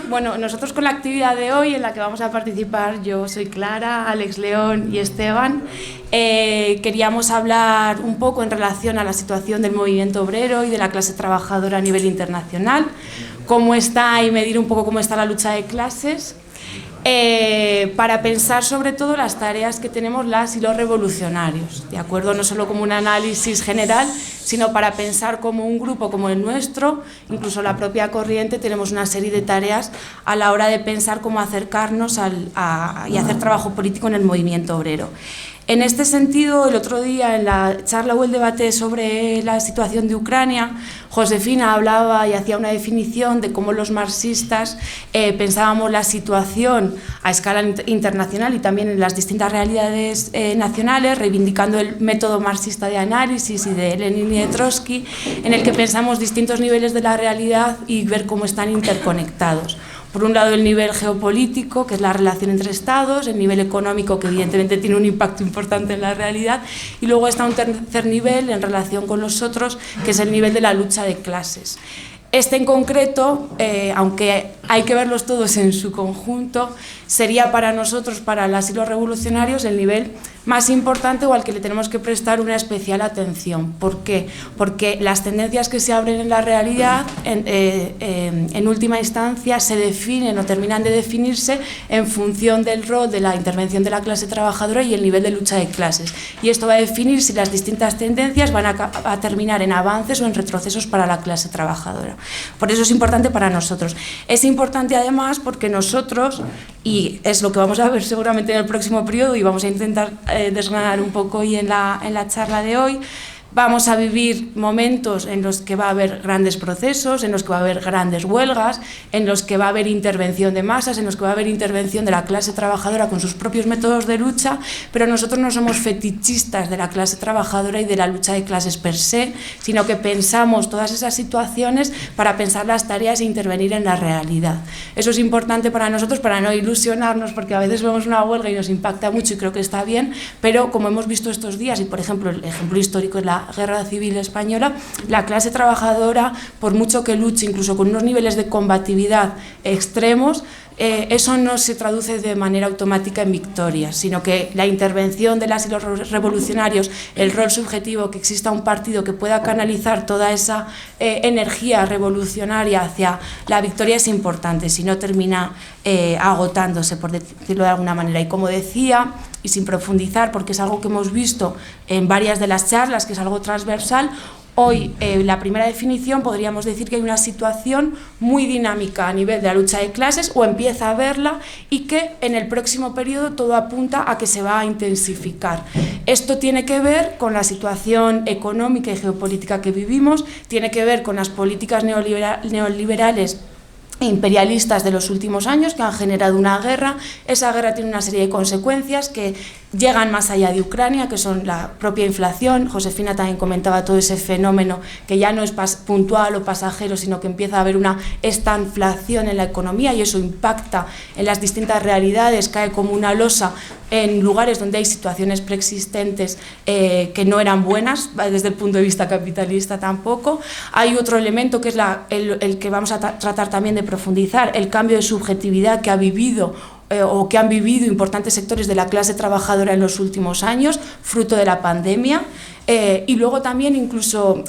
Bueno, nosotros con la actividad de hoy en la que vamos a participar, yo soy Clara, Alex León y Esteban, queríamos hablar un poco en relación a la situación del movimiento obrero y de la clase trabajadora a nivel internacional, cómo está y medir un poco cómo está la lucha de clases, para pensar sobre todo las tareas que tenemos las y los revolucionarios, ¿de acuerdo? No solo como un análisis general, sino para pensar como un grupo como el nuestro, incluso la propia corriente, tenemos una serie de tareas a la hora de pensar cómo acercarnos y hacer trabajo político en el movimiento obrero. En este sentido, el otro día en la charla o el debate sobre la situación de Ucrania, Josefina hablaba y hacía una definición de cómo los marxistas pensábamos la situación a escala internacional y también en las distintas realidades nacionales, reivindicando el método marxista de análisis y de Lenin y de Trotsky, en el que pensamos distintos niveles de la realidad y ver cómo están interconectados. Por un lado, el nivel geopolítico, que es la relación entre estados, el nivel económico, que evidentemente tiene un impacto importante en la realidad, y luego está un tercer nivel en relación con los otros, que es el nivel de la lucha de clases. Este en concreto, aunque hay que verlos todos en su conjunto, sería para nosotros, para las y los revolucionarios, el nivel más importante o al que le tenemos que prestar una especial atención. ¿Por qué? Porque las tendencias que se abren en la realidad, en última instancia, se definen o terminan de definirse en función del rol de la intervención de la clase trabajadora y el nivel de lucha de clases. Y esto va a definir si las distintas tendencias van a terminar en avances o en retrocesos para la clase trabajadora. Por eso es importante para nosotros. Es importante además porque nosotros, y es lo que vamos a ver seguramente en el próximo periodo y vamos a intentar desgranar un poco hoy en la charla de hoy, vamos a vivir momentos en los que va a haber grandes procesos, en los que va a haber grandes huelgas, en los que va a haber intervención de masas, en los que va a haber intervención de la clase trabajadora con sus propios métodos de lucha, pero nosotros no somos fetichistas de la clase trabajadora y de la lucha de clases per se, sino que pensamos todas esas situaciones para pensar las tareas e intervenir en la realidad. Eso es importante para nosotros, para no ilusionarnos, porque a veces vemos una huelga y nos impacta mucho y creo que está bien, pero como hemos visto estos días, y por ejemplo el ejemplo histórico es la Guerra Civil Española, la clase trabajadora, por mucho que luche, incluso con unos niveles de combatividad extremos, eso no se traduce de manera automática en victorias, sino que la intervención de las y los revolucionarios, el rol subjetivo, que exista un partido que pueda canalizar toda esa energía revolucionaria hacia la victoria es importante, si no termina agotándose, por decirlo de alguna manera. Y como decía, y sin profundizar, porque es algo que hemos visto en varias de las charlas, que es algo transversal, hoy, la primera definición, podríamos decir que hay una situación muy dinámica a nivel de la lucha de clases, o empieza a verla, y que en el próximo periodo todo apunta a que se va a intensificar. Esto tiene que ver con la situación económica y geopolítica que vivimos, tiene que ver con las políticas neoliberales imperialistas de los últimos años que han generado una guerra. Esa guerra tiene una serie de consecuencias que llegan más allá de Ucrania, que son la propia inflación. Josefina también comentaba todo ese fenómeno que ya no es puntual o pasajero, sino que empieza a haber una estanflación en la economía y eso impacta en las distintas realidades, cae como una losa en lugares donde hay situaciones preexistentes que no eran buenas desde el punto de vista capitalista tampoco. Hay otro elemento que es el que vamos a tratar también de profundizar, el cambio de subjetividad que ha vivido o que han vivido importantes sectores de la clase trabajadora en los últimos años, fruto de la pandemia, y luego también incluso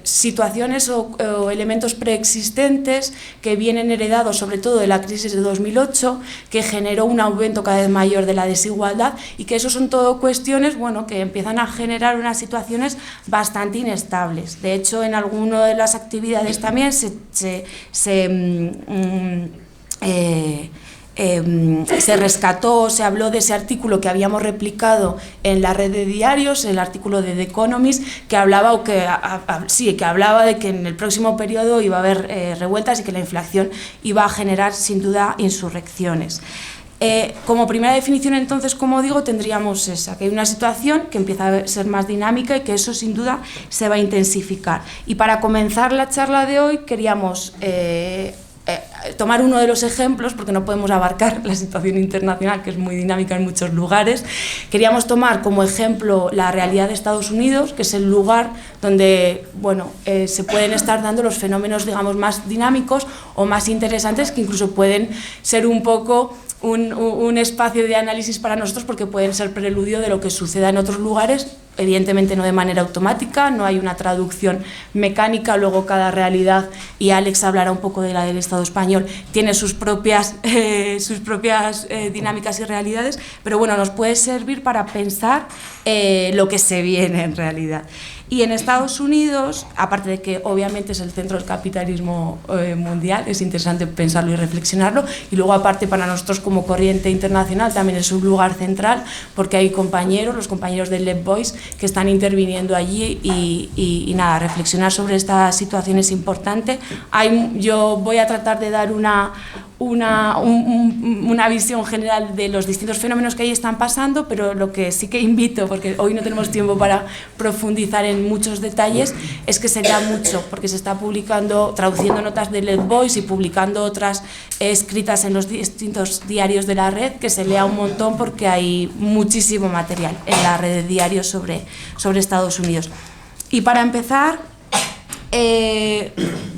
situaciones o elementos preexistentes que vienen heredados sobre todo de la crisis de 2008, que generó un aumento cada vez mayor de la desigualdad, y que eso son todo cuestiones, bueno, que empiezan a generar unas situaciones bastante inestables. De hecho, en alguna de las actividades también se rescató, se habló de ese artículo que habíamos replicado en la red de diarios, el artículo de The Economist, que hablaba, que hablaba de que en el próximo periodo iba a haber revueltas y que la inflación iba a generar sin duda insurrecciones. Como primera definición, entonces, como digo, tendríamos esa, que hay una situación que empieza a ser más dinámica y que eso sin duda se va a intensificar. Y para comenzar la charla de hoy queríamos tomar uno de los ejemplos, porque no podemos abarcar la situación internacional, que es muy dinámica en muchos lugares. Queríamos tomar como ejemplo la realidad de Estados Unidos, que es el lugar donde se pueden estar dando los fenómenos, digamos, más dinámicos o más interesantes, que incluso pueden ser un poco un espacio de análisis para nosotros, porque pueden ser preludio de lo que suceda en otros lugares, evidentemente no de manera automática, no hay una traducción mecánica, luego cada realidad, y Alex hablará un poco de la del Estado español, tiene sus propias dinámicas y realidades, pero bueno, nos puede servir para pensar lo que se viene en realidad. Y en Estados Unidos, aparte de que obviamente es el centro del capitalismo mundial, es interesante pensarlo y reflexionarlo, y luego aparte para nosotros como corriente internacional también es un lugar central, porque hay los compañeros del Left Voice, que están interviniendo allí, y nada, reflexionar sobre esta situación es importante. Yo voy a tratar de dar una visión general de los distintos fenómenos que ahí están pasando, pero lo que sí que invito, porque hoy no tenemos tiempo para profundizar en muchos detalles, es que se lea mucho, porque se está traduciendo notas de Left Voice y publicando otras escritas en los distintos diarios de la red, que se lea un montón, porque hay muchísimo material en la red de diarios sobre Estados Unidos. Y para empezar,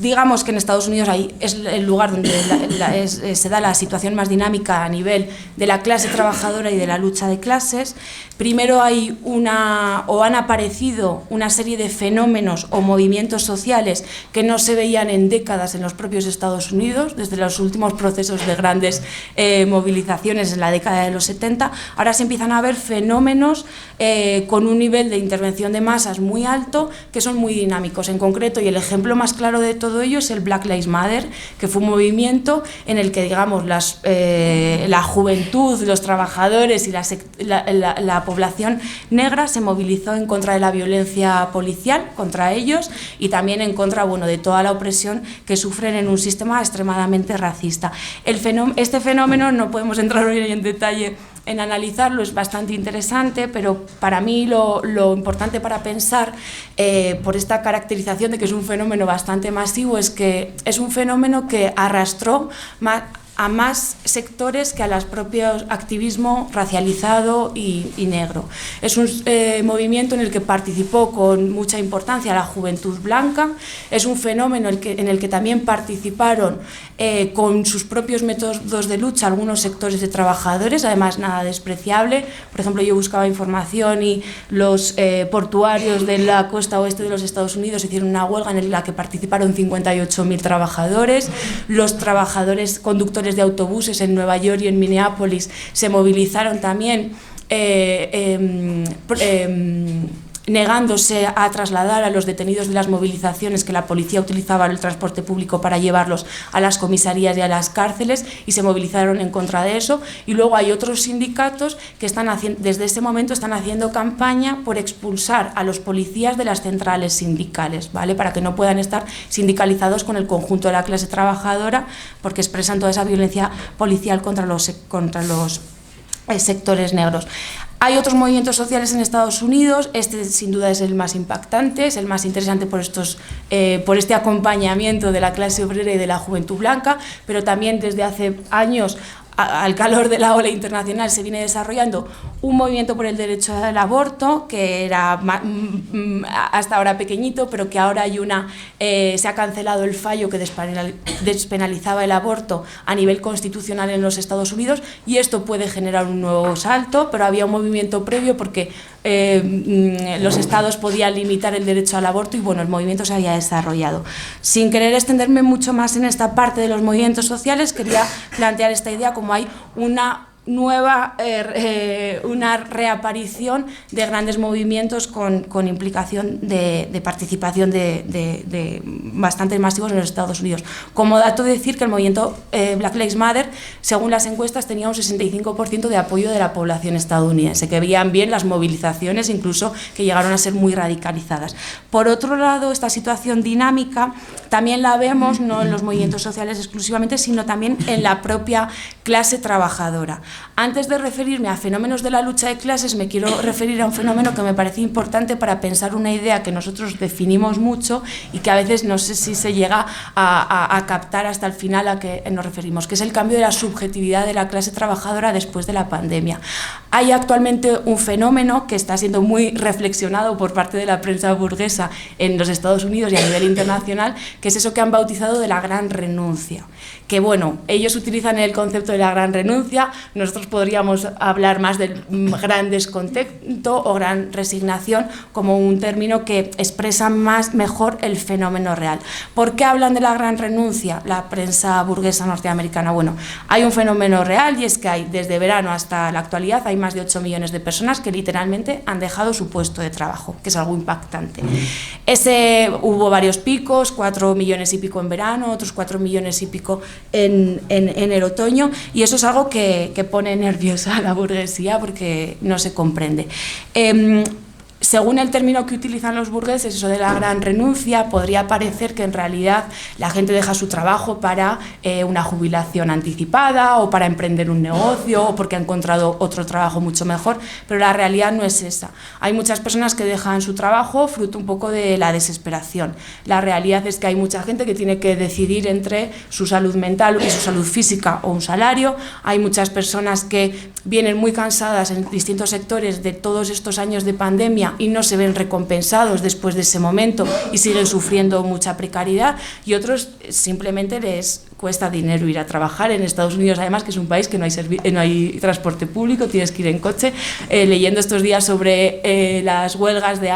digamos que en Estados Unidos ahí es el lugar donde se da la situación más dinámica a nivel de la clase trabajadora y de la lucha de clases. Primero han aparecido una serie de fenómenos o movimientos sociales que no se veían en décadas en los propios Estados Unidos, desde los últimos procesos de grandes movilizaciones en la década de los 70. Ahora se empiezan a ver fenómenos con un nivel de intervención de masas muy alto, que son muy dinámicos. En concreto, y el ejemplo más claro de todo ello es el Black Lives Matter, que fue un movimiento en el que, digamos, la juventud, los trabajadores y la población negra se movilizó en contra de la violencia policial contra ellos, y también en contra de toda la opresión que sufren en un sistema extremadamente racista. Este fenómeno no podemos entrar hoy en detalle en analizarlo, es bastante interesante, pero para mí lo importante para pensar, por esta caracterización de que es un fenómeno bastante masivo, es que es un fenómeno que arrastró a más sectores que a los propios activismo racializado y negro. Es un movimiento en el que participó con mucha importancia la juventud blanca, es un fenómeno en el que también participaron con sus propios métodos de lucha algunos sectores de trabajadores, además nada despreciable. Por ejemplo, yo buscaba información y los portuarios de la costa oeste de los Estados Unidos hicieron una huelga en la que participaron 58.000 trabajadores, los trabajadores conductores de autobuses en Nueva York y en Minneapolis se movilizaron también negándose a trasladar a los detenidos de las movilizaciones que la policía utilizaba en el transporte público para llevarlos a las comisarías y a las cárceles, y se movilizaron en contra de eso. Y luego hay otros sindicatos que desde ese momento están haciendo campaña por expulsar a los policías de las centrales sindicales, ¿vale? Para que no puedan estar sindicalizados con el conjunto de la clase trabajadora, porque expresan toda esa violencia policial contra los sectores negros. Hay otros movimientos sociales en Estados Unidos, este sin duda es el más impactante, es el más interesante por este acompañamiento de la clase obrera y de la juventud blanca, pero también desde hace años, al calor de la ola internacional, se viene desarrollando un movimiento por el derecho al aborto, que era hasta ahora pequeñito, pero que ahora se ha cancelado el fallo que despenalizaba el aborto a nivel constitucional en los Estados Unidos, y esto puede generar un nuevo salto, pero había un movimiento previo porque los estados podían limitar el derecho al aborto, y el movimiento se había desarrollado. Sin querer extenderme mucho más en esta parte de los movimientos sociales, quería plantear esta idea como hay una una reaparición de grandes movimientos con implicación de participación de bastantes masivos en los Estados Unidos. Como dato, decir que el movimiento Black Lives Matter, según las encuestas, tenía un 65% de apoyo de la población estadounidense, que veían bien las movilizaciones, incluso que llegaron a ser muy radicalizadas. Por otro lado, esta situación dinámica también la vemos no en los movimientos sociales exclusivamente, sino también en la propia clase trabajadora. Antes de referirme a fenómenos de la lucha de clases, me quiero referir a un fenómeno que me parece importante para pensar una idea que nosotros definimos mucho y que a veces no sé si se llega a captar hasta el final a que nos referimos, que es el cambio de la subjetividad de la clase trabajadora después de la pandemia. Hay actualmente un fenómeno que está siendo muy reflexionado por parte de la prensa burguesa en los Estados Unidos y a nivel internacional, que es eso que han bautizado de la gran renuncia. Que bueno, ellos utilizan el concepto de la gran renuncia, nosotros podríamos hablar más del gran descontento o gran resignación como un término que expresa mejor el fenómeno real. ¿Por qué hablan de la gran renuncia la prensa burguesa norteamericana? Bueno, hay un fenómeno real y es que hay, desde verano hasta la actualidad, hay más de 8 millones de personas que literalmente han dejado su puesto de trabajo, que es algo impactante. Hubo varios picos, 4 millones y pico en verano, otros 4 millones y pico en el otoño, y eso es algo que pone nerviosa a la burguesía porque no se comprende. Según el término que utilizan los burgueses, eso de la gran renuncia, podría parecer que en realidad la gente deja su trabajo para una jubilación anticipada o para emprender un negocio o porque ha encontrado otro trabajo mucho mejor, pero la realidad no es esa. Hay muchas personas que dejan su trabajo fruto un poco de la desesperación. La realidad es que hay mucha gente que tiene que decidir entre su salud mental y su salud física o un salario. Hay muchas personas que vienen muy cansadas en distintos sectores de todos estos años de pandemia y no se ven recompensados después de ese momento y siguen sufriendo mucha precariedad, y otros simplemente les cuesta dinero ir a trabajar. En Estados Unidos, además, que es un país que no hay transporte público, tienes que ir en coche. Leyendo estos días sobre las huelgas de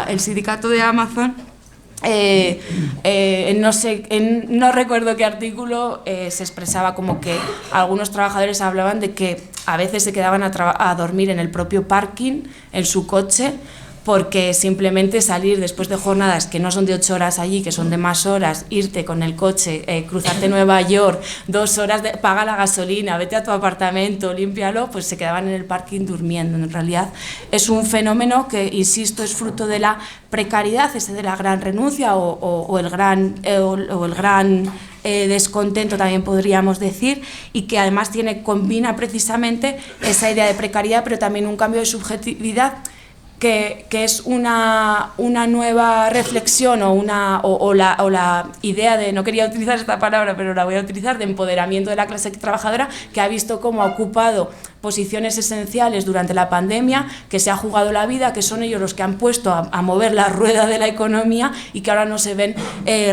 el sindicato de Amazon, no recuerdo qué artículo se expresaba como que algunos trabajadores hablaban de que a veces se quedaban a dormir en el propio parking, en su coche, porque simplemente salir después de jornadas que no son de 8 horas allí, que son de más horas, irte con el coche, cruzarte Nueva York, 2 horas, paga la gasolina, vete a tu apartamento, límpialo, pues se quedaban en el parking durmiendo. En realidad es un fenómeno que, insisto, es fruto de la precariedad, ese de la gran renuncia o el gran descontento, también podríamos decir, y que además combina precisamente esa idea de precariedad, pero también un cambio de subjetividad que es una nueva reflexión o la idea de, no quería utilizar esta palabra, pero la voy a utilizar, de empoderamiento de la clase trabajadora, que ha visto cómo ha ocupado posiciones esenciales durante la pandemia, que se ha jugado la vida, que son ellos los que han puesto a mover la rueda de la economía y que ahora no se ven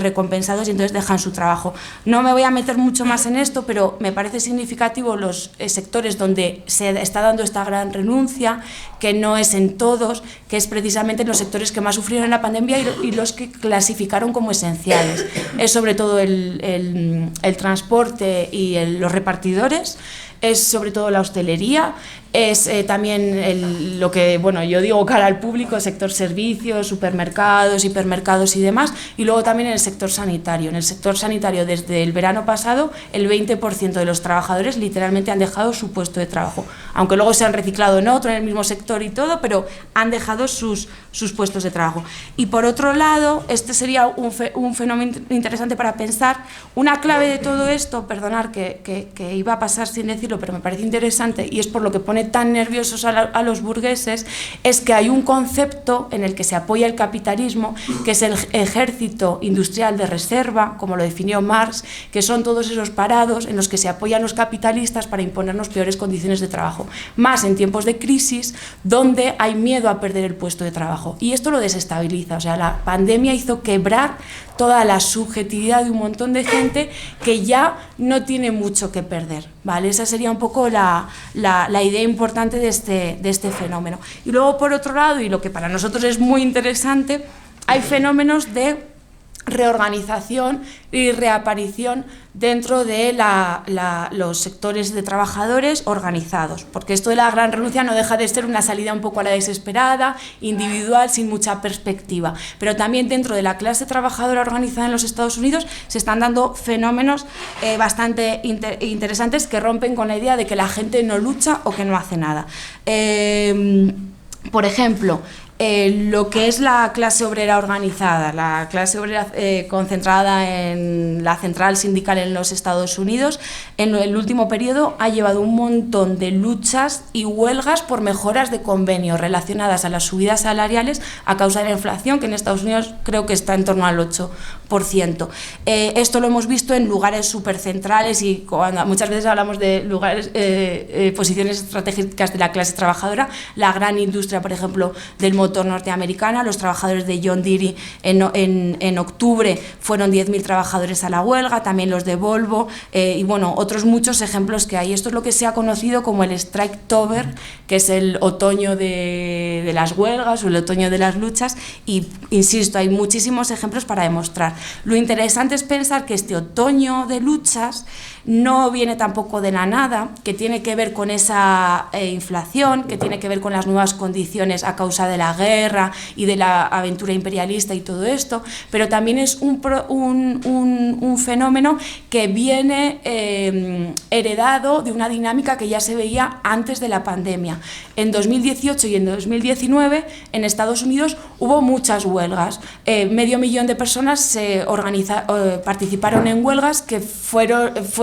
recompensados y entonces dejan su trabajo. No me voy a meter mucho más en esto, pero me parece significativo los sectores donde se está dando esta gran renuncia, que no es en todos, que es precisamente en los sectores que más sufrieron en la pandemia y los que clasificaron como esenciales. Es sobre todo el transporte y los repartidores, es sobre todo la hostelería, es también lo que yo digo cara al público, sector servicios, supermercados, hipermercados y demás, y luego también en el sector sanitario. En el sector sanitario, desde el verano pasado, el 20% de los trabajadores literalmente han dejado su puesto de trabajo, aunque luego se han reciclado en otro, en el mismo sector y todo, pero han dejado sus puestos de trabajo. Y por otro lado, este sería un fenómeno interesante para pensar. Una clave de todo esto, perdonar que iba a pasar sin decirlo, pero me parece interesante y es por lo que pone tan nerviosos a los burgueses, es que hay un concepto en el que se apoya el capitalismo, que es el ejército industrial de reserva, como lo definió Marx, que son todos esos parados en los que se apoyan los capitalistas para imponernos peores condiciones de trabajo, más en tiempos de crisis donde hay miedo a perder el puesto de trabajo, y esto lo desestabiliza. O sea, la pandemia hizo quebrar toda la subjetividad de un montón de gente que ya no tiene mucho que perder, ¿vale? Esa sería un poco la idea importante de este fenómeno. Y luego, por otro lado, y lo que para nosotros es muy interesante, hay fenómenos de reorganización y reaparición dentro de los sectores de trabajadores organizados, porque esto de la gran renuncia no deja de ser una salida un poco a la desesperada, individual, sin mucha perspectiva, pero también dentro de la clase trabajadora organizada en los Estados Unidos se están dando fenómenos bastante interesantes que rompen con la idea de que la gente no lucha o que no hace nada. Por ejemplo, lo que es la clase obrera organizada, la clase obrera concentrada en la central sindical en los Estados Unidos, en el último periodo ha llevado un montón de luchas y huelgas por mejoras de convenio relacionadas a las subidas salariales a causa de la inflación, que en Estados Unidos creo que está en torno al 8%. Esto lo hemos visto en lugares supercentrales y cuando muchas veces hablamos de lugares, posiciones estratégicas de la clase trabajadora, la gran industria, por ejemplo, del motor norteamericana, los trabajadores de John Deere en octubre fueron 10.000 trabajadores a la huelga, también los de Volvo y bueno, otros muchos ejemplos que hay. Esto es lo que se ha conocido como el Striketober, que es el otoño de las huelgas o el otoño de las luchas y, insisto, hay muchísimos ejemplos para demostrar. Lo interesante es pensar que este otoño de luchas no viene tampoco de la nada, que tiene que ver con esa inflación, que tiene que ver con las nuevas condiciones a causa de la guerra y de la aventura imperialista y todo esto, pero también es un fenómeno que viene heredado de una dinámica que ya se veía antes de la pandemia. En 2018 y en 2019 en Estados Unidos hubo muchas huelgas, 500.000 de personas participaron en huelgas que fue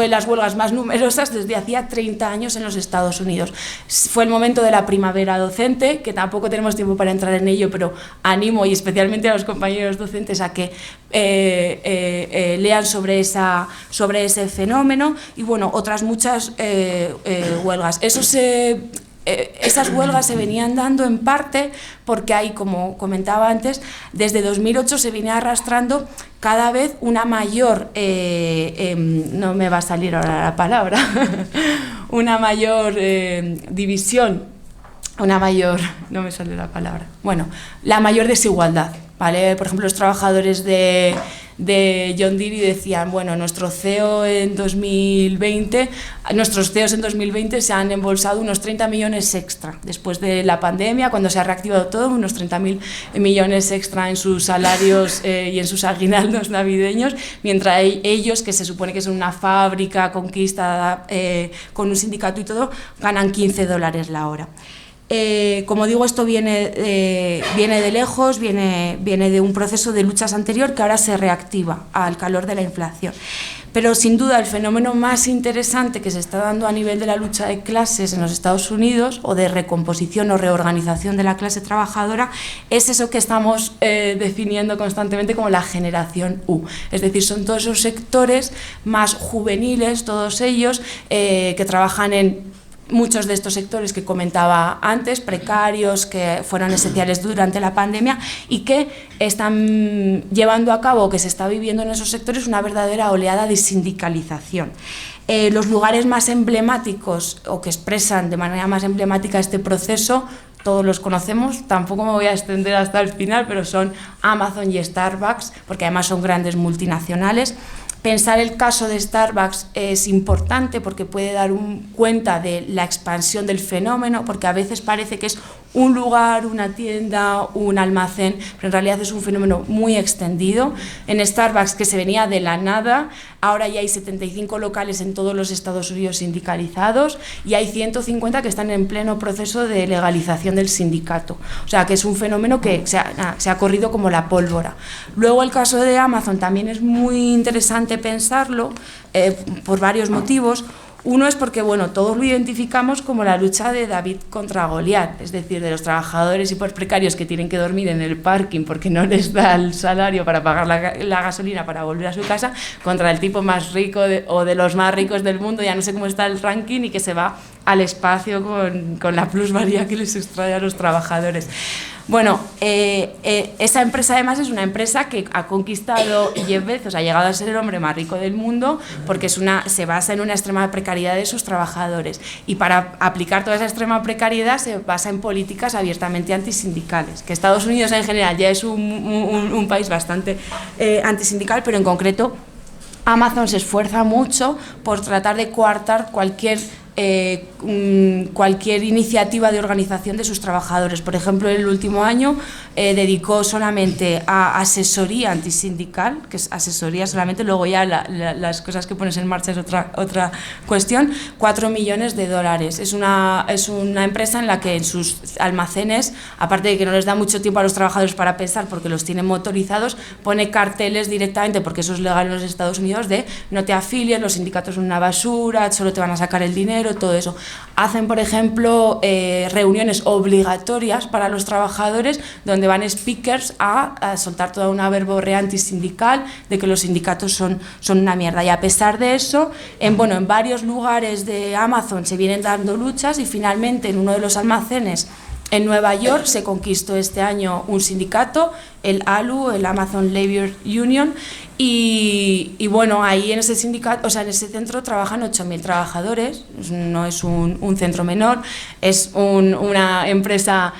las huelgas más numerosas desde hacía 30 años en los Estados Unidos. Fue el momento de la primavera docente, que tampoco tenemos tiempo para entrar en ello, pero animo y especialmente a los compañeros docentes a que lean sobre ese fenómeno y bueno, otras muchas huelgas. Esas huelgas se venían dando en parte porque hay, como comentaba antes, desde 2008 se viene arrastrando cada vez una mayor, no me va a salir ahora la palabra, una mayor división, no me sale la palabra, bueno, la mayor desigualdad, ¿vale? Por ejemplo, los trabajadores de John Deere decían, bueno, nuestros CEOs en 2020 se han embolsado unos 30 millones extra después de la pandemia, cuando se ha reactivado todo, unos 30.000 millones extra en sus salarios y en sus aguinaldos navideños, mientras ellos, que se supone que son una fábrica conquistada con un sindicato y todo, ganan $15 la hora. Como digo, esto viene de lejos, viene de un proceso de luchas anterior que ahora se reactiva al calor de la inflación. Pero sin duda el fenómeno más interesante que se está dando a nivel de la lucha de clases en los Estados Unidos, o de recomposición o reorganización de la clase trabajadora, es eso que estamos definiendo constantemente como la generación U. Es decir, son todos esos sectores más juveniles, todos ellos que trabajan en muchos de estos sectores que comentaba antes, precarios, que fueron esenciales durante la pandemia y que están llevando a cabo, que se está viviendo en esos sectores, una verdadera oleada de sindicalización. Los lugares más emblemáticos o que expresan de manera más emblemática este proceso, todos los conocemos, tampoco me voy a extender hasta el final, pero son Amazon y Starbucks, porque además son grandes multinacionales. Pensar el caso de Starbucks es importante porque puede dar cuenta de la expansión del fenómeno, porque a veces parece que es un lugar, una tienda, un almacén, pero en realidad es un fenómeno muy extendido. En Starbucks, que se venía de la nada, ahora ya hay 75 locales en todos los Estados Unidos sindicalizados y hay 150 que están en pleno proceso de legalización del sindicato. O sea, que es un fenómeno que se ha corrido como la pólvora. Luego el caso de Amazon también es muy interesante pensarlo por varios motivos. Uno es porque, bueno, todos lo identificamos como la lucha de David contra Goliat, es decir, de los trabajadores hiperprecarios que tienen que dormir en el parking porque no les da el salario para pagar la gasolina para volver a su casa, contra el tipo más rico o de los más ricos del mundo, ya no sé cómo está el ranking, y que se va al espacio con la plusvalía que les extrae a los trabajadores. Bueno, esa empresa además es una empresa que ha conquistado, y Jeff Bezos ha llegado a ser el hombre más rico del mundo porque se basa en una extrema precariedad de sus trabajadores, y para aplicar toda esa extrema precariedad se basa en políticas abiertamente antisindicales, que Estados Unidos en general ya es un país bastante antisindical, pero en concreto Amazon se esfuerza mucho por tratar de coartar cualquier cualquier iniciativa de organización de sus trabajadores. Por ejemplo, el último año dedicó solamente a asesoría antisindical, que es asesoría solamente, luego ya las cosas que pones en marcha es otra cuestión, 4 millones de dólares. Es una empresa en la que en sus almacenes, aparte de que no les da mucho tiempo a los trabajadores para pensar porque los tienen motorizados, pone carteles directamente, porque eso es legal en los Estados Unidos, de no te afilies, los sindicatos son una basura, solo te van a sacar el dinero, todo eso. Hacen, por ejemplo, reuniones obligatorias para los trabajadores donde van speakers a soltar toda una verborrea antisindical de que los sindicatos son una mierda. Y a pesar de eso, en varios lugares de Amazon se vienen dando luchas y finalmente en uno de los almacenes en Nueva York se conquistó este año un sindicato, el ALU, el Amazon Labor Union, y bueno, ahí en ese sindicato, o sea, en ese centro trabajan 8.000 trabajadores, no es un centro menor, es una empresa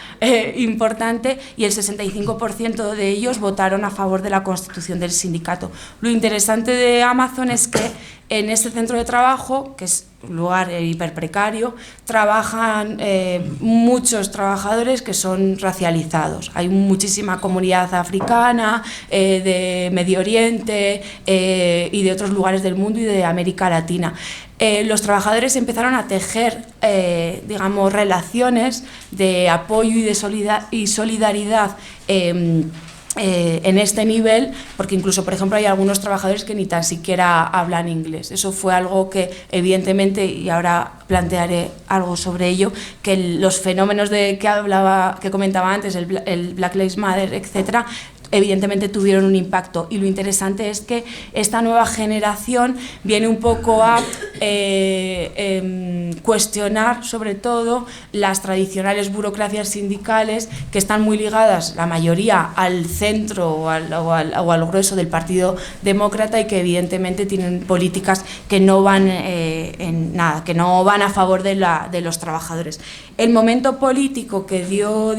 importante, y el 65% de ellos votaron a favor de la constitución del sindicato. Lo interesante de Amazon es que en este centro de trabajo, que es un lugar hiperprecario, trabajan muchos trabajadores que son racializados. Hay muchísima comunidad africana, de Medio Oriente y de otros lugares del mundo y de América Latina. Los trabajadores empezaron a tejer, digamos, relaciones de apoyo y de solidaridad en este nivel, porque incluso, por ejemplo, hay algunos trabajadores que ni tan siquiera hablan inglés. Eso fue algo que, evidentemente, y ahora plantearé algo sobre ello, que los fenómenos que comentaba antes, el Black Lives Matter, etcétera, evidentemente tuvieron un impacto, y lo interesante es que esta nueva generación viene un poco a cuestionar sobre todo las tradicionales burocracias sindicales que están muy ligadas, la mayoría, al centro o al grueso del Partido Demócrata, y que evidentemente tienen políticas que no van que no van a favor de los trabajadores. El momento político que dio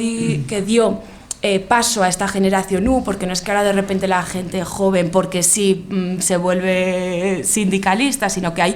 paso a esta generación U, porque no es que ahora de repente la gente joven, porque sí, se vuelve sindicalista, sino que hay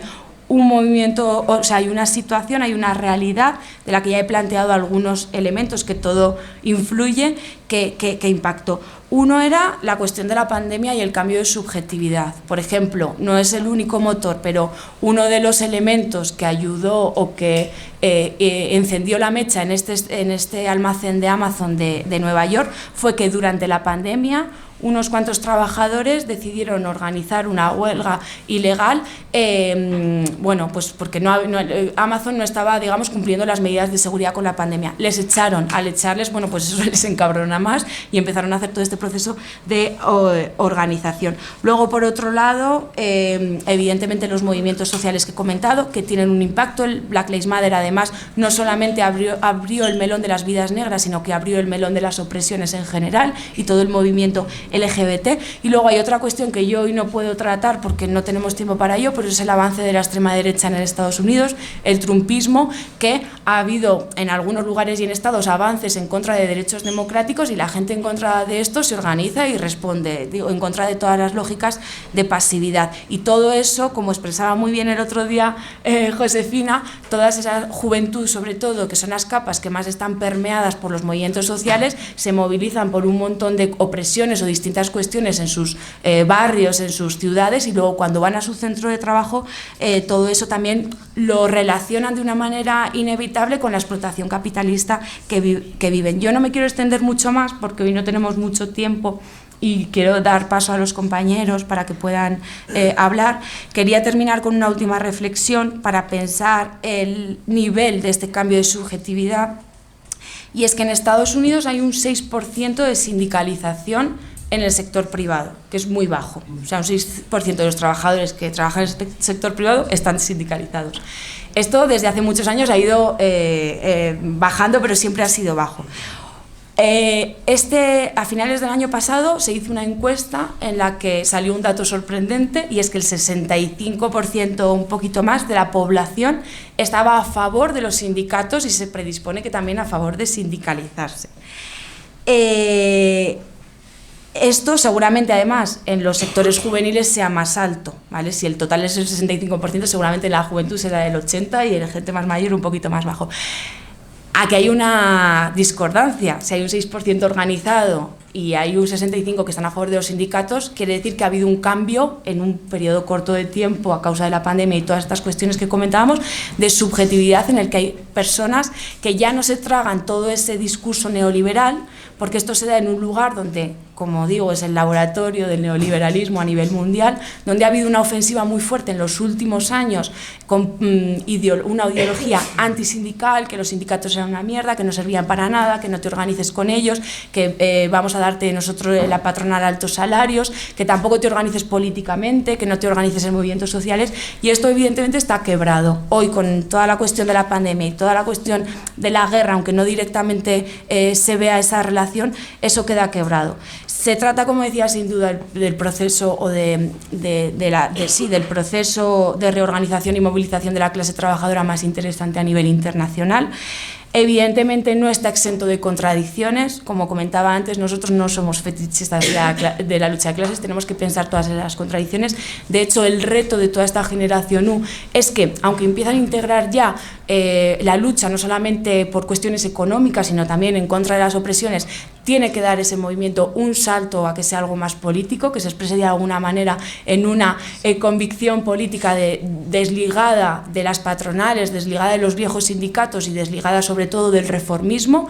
un movimiento, o sea, hay una situación, hay una realidad de la que ya he planteado algunos elementos que todo influye, que impactó. Uno era la cuestión de la pandemia y el cambio de subjetividad. Por ejemplo, no es el único motor, pero uno de los elementos que ayudó o que encendió la mecha en este almacén de Amazon de Nueva York fue que durante la pandemia unos cuantos trabajadores decidieron organizar una huelga ilegal, pues porque Amazon no estaba, digamos, cumpliendo las medidas de seguridad con la pandemia. Les echaron. Al echarles, pues eso les encabrona más, y empezaron a hacer todo este proceso de organización. Luego, por otro lado, evidentemente los movimientos sociales que he comentado, que tienen un impacto. El Black Lives Matter, además, no solamente abrió el melón de las vidas negras, sino que abrió el melón de las opresiones en general y todo el movimiento LGBT. Y luego hay otra cuestión que yo hoy no puedo tratar porque no tenemos tiempo para ello, pero es el avance de la extrema derecha en Estados Unidos, el trumpismo, que ha habido en algunos lugares y en estados avances en contra de derechos democráticos, y la gente en contra de esto se organiza y responde, en contra de todas las lógicas de pasividad. Y todo eso, como expresaba muy bien el otro día Josefina, toda esa juventud, sobre todo, que son las capas que más están permeadas por los movimientos sociales, se movilizan por un montón de opresiones o distintas cuestiones en sus barrios, en sus ciudades, y luego cuando van a su centro de trabajo, todo eso también lo relacionan de una manera inevitable con la explotación capitalista que viven. Yo no me quiero extender mucho más porque hoy no tenemos mucho tiempo y quiero dar paso a los compañeros para que puedan hablar. Quería terminar con una última reflexión para pensar el nivel de este cambio de subjetividad, y es que en Estados Unidos hay un 6% de sindicalización en el sector privado, que es muy bajo. O sea, un 6% de los trabajadores que trabajan en el sector privado están sindicalizados. Esto desde hace muchos años ha ido bajando, pero siempre ha sido bajo. A finales del año pasado se hizo una encuesta en la que salió un dato sorprendente, y es que el 65%, un poquito más, de la población estaba a favor de los sindicatos y se predispone que también a favor de sindicalizarse. Esto seguramente, además, en los sectores juveniles sea más alto, ¿vale? Si el total es el 65%, seguramente en la juventud será el 80% y en gente más mayor un poquito más bajo. Aquí hay una discordancia. Si hay un 6% organizado y hay un 65% que están a favor de los sindicatos, quiere decir que ha habido un cambio en un periodo corto de tiempo a causa de la pandemia y todas estas cuestiones que comentábamos, de subjetividad, en el que hay personas que ya no se tragan todo ese discurso neoliberal, porque esto se da en un lugar donde, como digo, es el laboratorio del neoliberalismo a nivel mundial, donde ha habido una ofensiva muy fuerte en los últimos años con una ideología antisindical, que los sindicatos eran una mierda, que no servían para nada, que no te organices con ellos, que vamos a darte nosotros la patronal altos salarios, que tampoco te organices políticamente, que no te organices en movimientos sociales, y esto evidentemente está quebrado. Hoy, con toda la cuestión de la pandemia y toda la cuestión de la guerra, aunque no directamente se vea esa relación, eso queda quebrado. Se trata, como decía, sin duda del proceso o del proceso de reorganización y movilización de la clase trabajadora más interesante a nivel internacional. Evidentemente no está exento de contradicciones. Como comentaba antes, nosotros no somos fetichistas de la lucha de clases, tenemos que pensar todas las contradicciones. De hecho, el reto de toda esta generación U es que, aunque empiezan a integrar ya la lucha no solamente por cuestiones económicas, sino también en contra de las opresiones, tiene que dar ese movimiento un salto a que sea algo más político, que se exprese de alguna manera en una convicción política desligada de las patronales, desligada de los viejos sindicatos y desligada sobre todo del reformismo,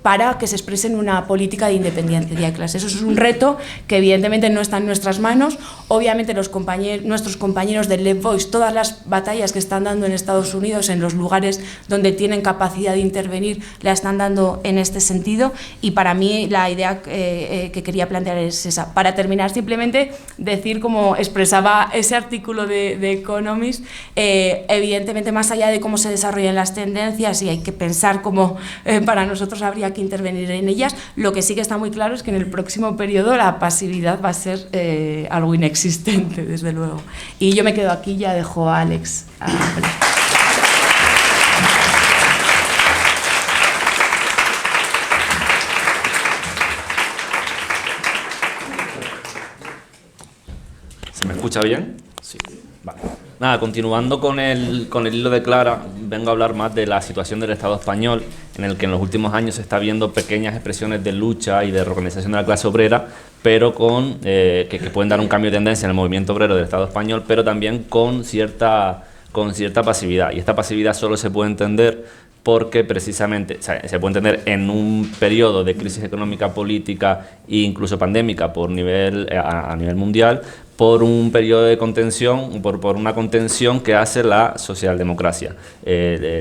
para que se exprese en una política de independencia de clase. Eso es un reto que evidentemente no está en nuestras manos. Obviamente nuestros compañeros del Left Voice, todas las batallas que están dando en Estados Unidos, en los lugares donde tienen capacidad de intervenir, la están dando en este sentido, y para mí la idea que quería plantear es esa. Para terminar, simplemente decir, como expresaba ese artículo de Economist, evidentemente, más allá de cómo se desarrollan las tendencias, y hay que pensar cómo para nosotros habría que intervenir en ellas, lo que sí que está muy claro es que en el próximo periodo la pasividad va a ser algo inexistente, desde luego. Y yo me quedo aquí, ya dejo a Alex a hablar. ¿Se me escucha bien? Sí. Vale. Nada, continuando con el hilo de Clara, vengo a hablar más de la situación del Estado español, en el que en los últimos años se está viendo pequeñas expresiones de lucha y de reorganización de la clase obrera, pero que pueden dar un cambio de tendencia en el movimiento obrero del Estado español, pero también con cierta pasividad. Y esta pasividad solo se puede entender porque precisamente, o sea, se puede entender en un periodo de crisis económica, política e incluso pandémica a nivel mundial, por un periodo de contención, por una contención que hace la socialdemocracia.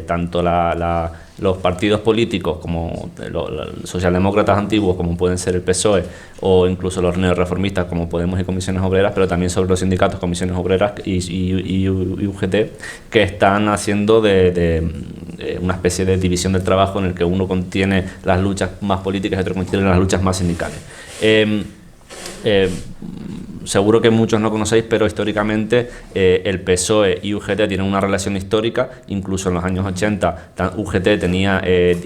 Tanto los partidos políticos como los socialdemócratas antiguos, como pueden ser el PSOE, o incluso los neorreformistas como Podemos y Comisiones Obreras, pero también sobre los sindicatos, Comisiones Obreras y UGT, que están haciendo de una especie de división del trabajo, en el que uno contiene las luchas más políticas y otro contiene las luchas más sindicales. Seguro que muchos no conocéis, pero históricamente el PSOE y UGT tienen una relación histórica. Incluso en los años 80 UGT tenía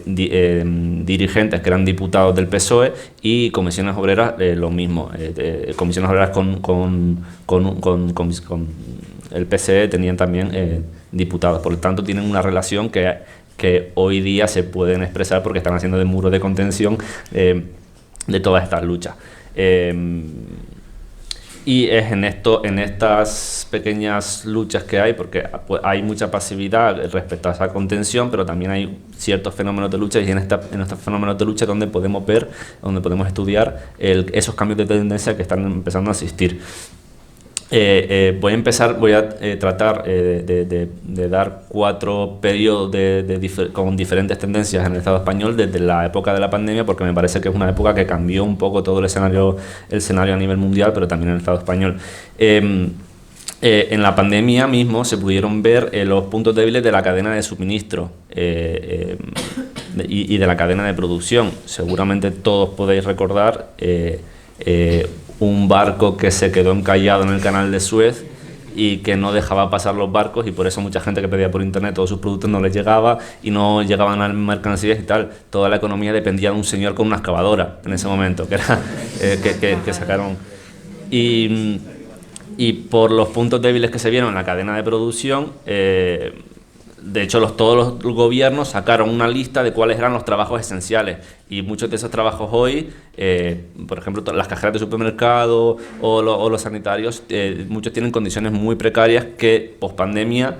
dirigentes que eran diputados del PSOE, y Comisiones Obreras lo mismo. Comisiones Obreras con el PSE tenían también diputados. Por lo tanto, tienen una relación que hoy día se pueden expresar porque están haciendo de muro de contención de todas estas luchas. Y es en estas pequeñas luchas que hay, porque hay mucha pasividad respecto a esa contención, pero también hay ciertos fenómenos de lucha, y en estos fenómenos de lucha donde podemos estudiar esos cambios de tendencia que están empezando a existir. Voy a tratar de dar 4 periodos con diferentes tendencias en el Estado español desde la época de la pandemia, porque me parece que es una época que cambió un poco todo el escenario a nivel mundial, pero también en el Estado español. En la pandemia mismo se pudieron ver los puntos débiles de la cadena de suministro y de la cadena de producción. Seguramente todos podéis recordar un barco que se quedó encallado en el canal de Suez y que no dejaba pasar los barcos, y por eso mucha gente que pedía por internet todos sus productos no les llegaba y no llegaban a las mercancías y tal. Toda la economía dependía de un señor con una excavadora en ese momento, que era que sacaron. Y por los puntos débiles que se vieron en la cadena de producción, de hecho todos los gobiernos sacaron una lista de cuáles eran los trabajos esenciales, y muchos de esos trabajos hoy, por ejemplo las cajeras de supermercado o los sanitarios, muchos tienen condiciones muy precarias que pospandemia,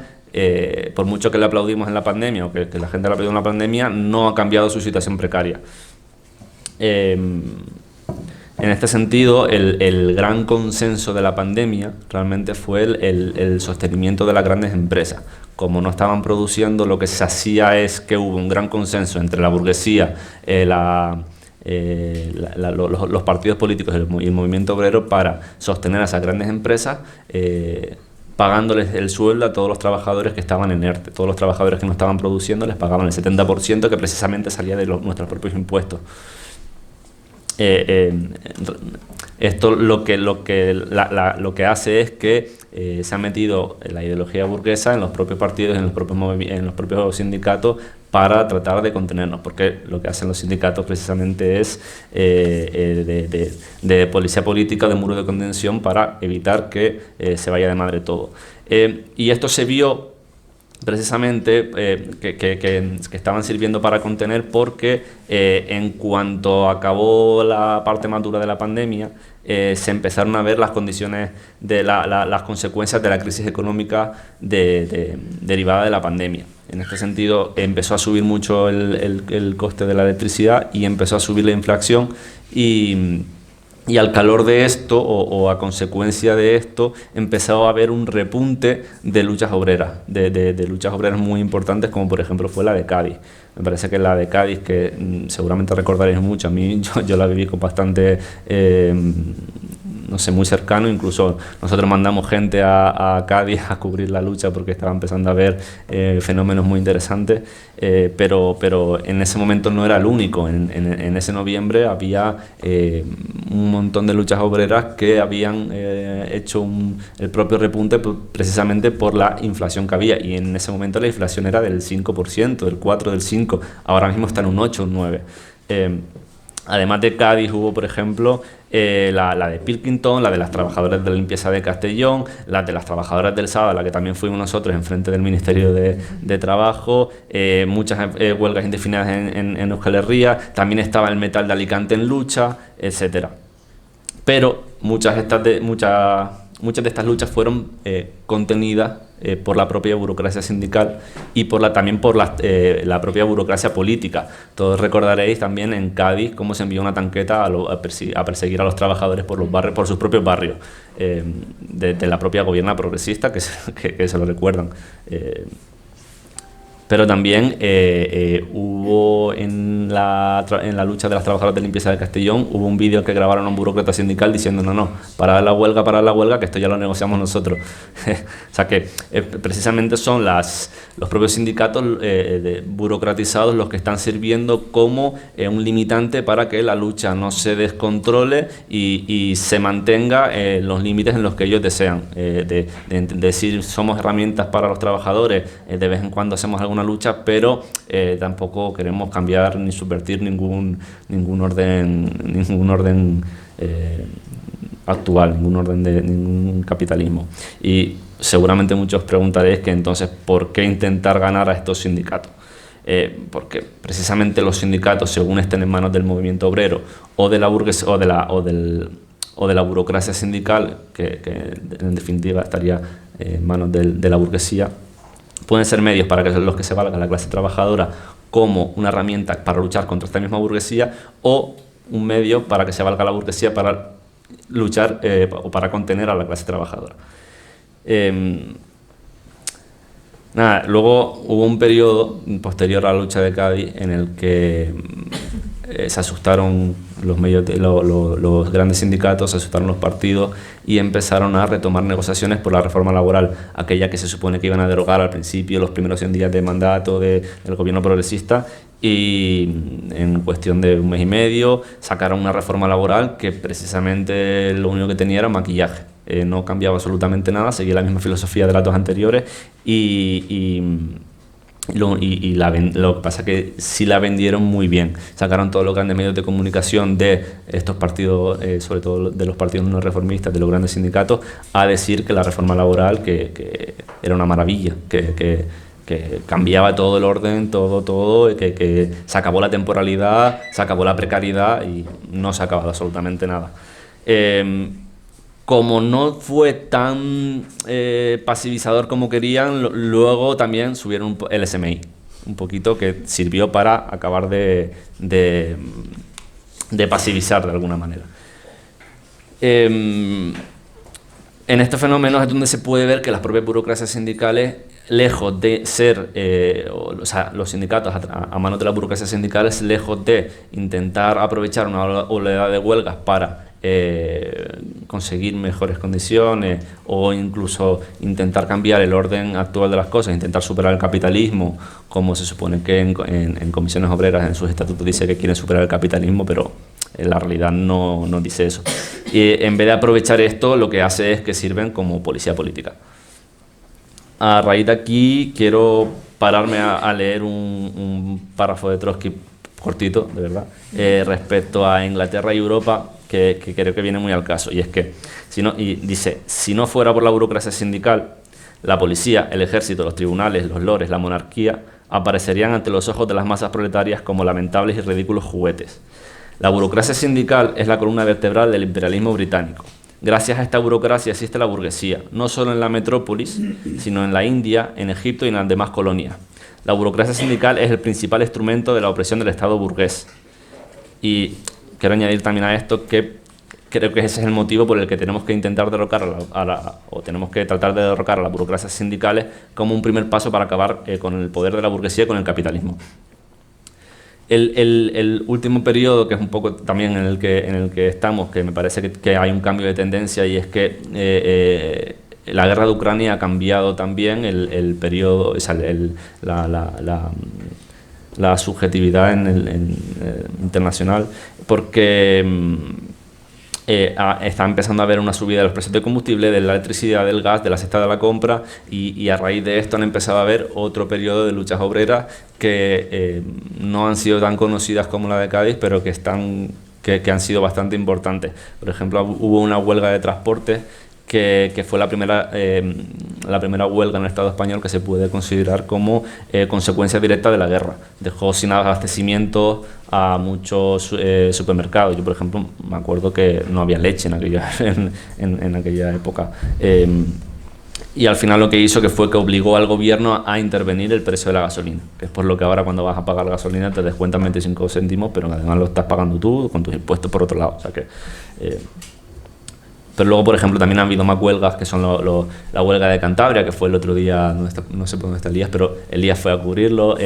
por mucho que le aplaudimos en la pandemia o que la gente le aplaudió en la pandemia, no ha cambiado su situación precaria. En este sentido, el gran consenso de la pandemia realmente fue el sostenimiento de las grandes empresas. Como no estaban produciendo, lo que se hacía es que hubo un gran consenso entre la burguesía, los partidos políticos y el movimiento obrero para sostener a esas grandes empresas, pagándoles el sueldo a todos los trabajadores que estaban en ERTE. Todos los trabajadores que no estaban produciendo les pagaban el 70%, que precisamente salía de nuestros propios impuestos. Esto lo que hace es que se ha metido la ideología burguesa en los propios partidos, en los propios sindicatos, para tratar de contenernos, porque lo que hacen los sindicatos precisamente es de policía política, de muro de contención, para evitar que se vaya de madre todo. Y esto se vio precisamente que estaban sirviendo para contener, porque en cuanto acabó la parte más dura de la pandemia, se empezaron a ver las condiciones de las consecuencias de la crisis económica derivada de la pandemia. En este sentido, empezó a subir mucho el coste de la electricidad y empezó a subir la inflación, y al calor de esto, o a consecuencia de esto, empezó a haber un repunte de luchas obreras, de luchas obreras muy importantes, como por ejemplo fue la de Cádiz. Me parece que la de Cádiz, que seguramente recordaréis mucho, a mí yo la viví con bastante, no sé, muy cercano. Incluso nosotros mandamos gente a Cádiz a cubrir la lucha, porque estaba empezando a ver fenómenos muy interesantes, pero en ese momento no era el único. En ese noviembre había un montón de luchas obreras que habían hecho el propio repunte precisamente por la inflación que había, y en ese momento la inflación era del 5%, del 4%, del 5%, ahora mismo está en un 8%, un 9%. Además de Cádiz hubo, por ejemplo, la de Pilkington, la de las trabajadoras de la limpieza de Castellón, la de las trabajadoras del Sado, a la que también fuimos nosotros enfrente del Ministerio de Trabajo, muchas huelgas indefinidas en Euskal Herria, también estaba el metal de Alicante en lucha, etcétera. Pero muchas de estas luchas fueron contenidas por la propia burocracia sindical y también por la propia burocracia política. Todos recordaréis también en Cádiz cómo se envió una tanqueta a perseguir a los trabajadores por los barrios, por sus propios barrios, de la propia gobierna progresista, que se lo recuerdan. Pero también hubo en la lucha de las trabajadoras de limpieza de Castellón, hubo un vídeo que grabaron a un burócrata sindical diciendo no, parad la huelga, que esto ya lo negociamos nosotros. O sea que precisamente son los propios sindicatos burocratizados los que están sirviendo como un limitante para que la lucha no se descontrole y se mantenga los límites en los que ellos desean. De decir, somos herramientas para los trabajadores, de vez en cuando hacemos alguna lucha, pero tampoco queremos cambiar ni subvertir ningún orden actual, ningún capitalismo. Y seguramente muchos preguntaréis que entonces ¿por qué intentar ganar a estos sindicatos? Porque precisamente los sindicatos, según estén en manos del movimiento obrero o de la burguesía o de la burocracia sindical, que en definitiva estaría en manos de la burguesía, pueden ser medios para que los que se valga la clase trabajadora como una herramienta para luchar contra esta misma burguesía, o un medio para que se valga la burguesía para luchar o para contener a la clase trabajadora. Luego hubo un periodo posterior a la lucha de Cádiz en el que se asustaron los grandes sindicatos, se asustaron los partidos y empezaron a retomar negociaciones por la reforma laboral, aquella que se supone que iban a derogar al principio, los primeros 100 días de mandato del gobierno progresista, y en cuestión de un mes y medio sacaron una reforma laboral que precisamente lo único que tenía era maquillaje. no cambiaba absolutamente nada, seguía la misma filosofía de las dos anteriores lo que pasa es que sí la vendieron muy bien. Sacaron todos los grandes medios de comunicación de estos partidos, sobre todo de los partidos no reformistas, de los grandes sindicatos, a decir que la reforma laboral que era una maravilla, que cambiaba todo el orden, todo, que se acabó la temporalidad, se acabó la precariedad y no se ha acabado absolutamente nada. Como no fue tan pasivizador como querían, luego también subieron el SMI, un poquito, que sirvió para acabar de pasivizar de alguna manera. En estos fenómenos es donde se puede ver que las propias burocracias sindicales, lejos de ser, o sea, los sindicatos a manos de las burocracias sindicales, lejos de intentar aprovechar una oleada de huelgas para conseguir mejores condiciones o incluso intentar cambiar el orden actual de las cosas, intentar superar el capitalismo, como se supone que en comisiones obreras en sus estatutos dice que quieren superar el capitalismo, pero en la realidad no dice eso. Y en vez de aprovechar esto, lo que hace es que sirven como policía política. A raíz de aquí quiero pararme a leer un párrafo de Trotsky cortito, de verdad, respecto a Inglaterra y Europa, que creo que viene muy al caso, y es que, dice, si no fuera por la burocracia sindical, la policía, el ejército, los tribunales, los lores, la monarquía, aparecerían ante los ojos de las masas proletarias como lamentables y ridículos juguetes. La burocracia sindical es la columna vertebral del imperialismo británico. Gracias a esta burocracia existe la burguesía, no solo en la metrópolis, sino en la India, en Egipto y en las demás colonias. La burocracia sindical es el principal instrumento de la opresión del Estado burgués. Y quiero añadir también a esto que creo que ese es el motivo por el que tenemos que intentar derrocar o tenemos que tratar de derrocar a las burocracias sindicales como un primer paso para acabar con el poder de la burguesía y con el capitalismo. El último periodo, que es un poco también en el que estamos, que me parece que hay un cambio de tendencia, y es que la guerra de Ucrania ha cambiado también el periodo, o sea, la subjetividad internacional, porque está empezando a haber una subida de los precios de combustible, de la electricidad, del gas, de la cesta de la compra, y a raíz de esto han empezado a haber otro periodo de luchas obreras que no han sido tan conocidas como la de Cádiz, pero que han sido bastante importantes. Por ejemplo, hubo una huelga de transporte que fue la primera huelga en el Estado español que se puede considerar como consecuencia directa de la guerra. Dejó sin abastecimiento a muchos supermercados. Yo, por ejemplo, me acuerdo que no había leche en aquella época. Y al final lo que hizo fue que obligó al gobierno a intervenir el precio de la gasolina, que es por lo que ahora cuando vas a pagar gasolina te descuentan 25 céntimos, pero además lo estás pagando tú con tus impuestos por otro lado. O sea que... Pero luego, por ejemplo, también ha habido más huelgas, que son la huelga de Cantabria, que fue el otro día, no sé por dónde está Elías, pero Elías fue a cubrirlo,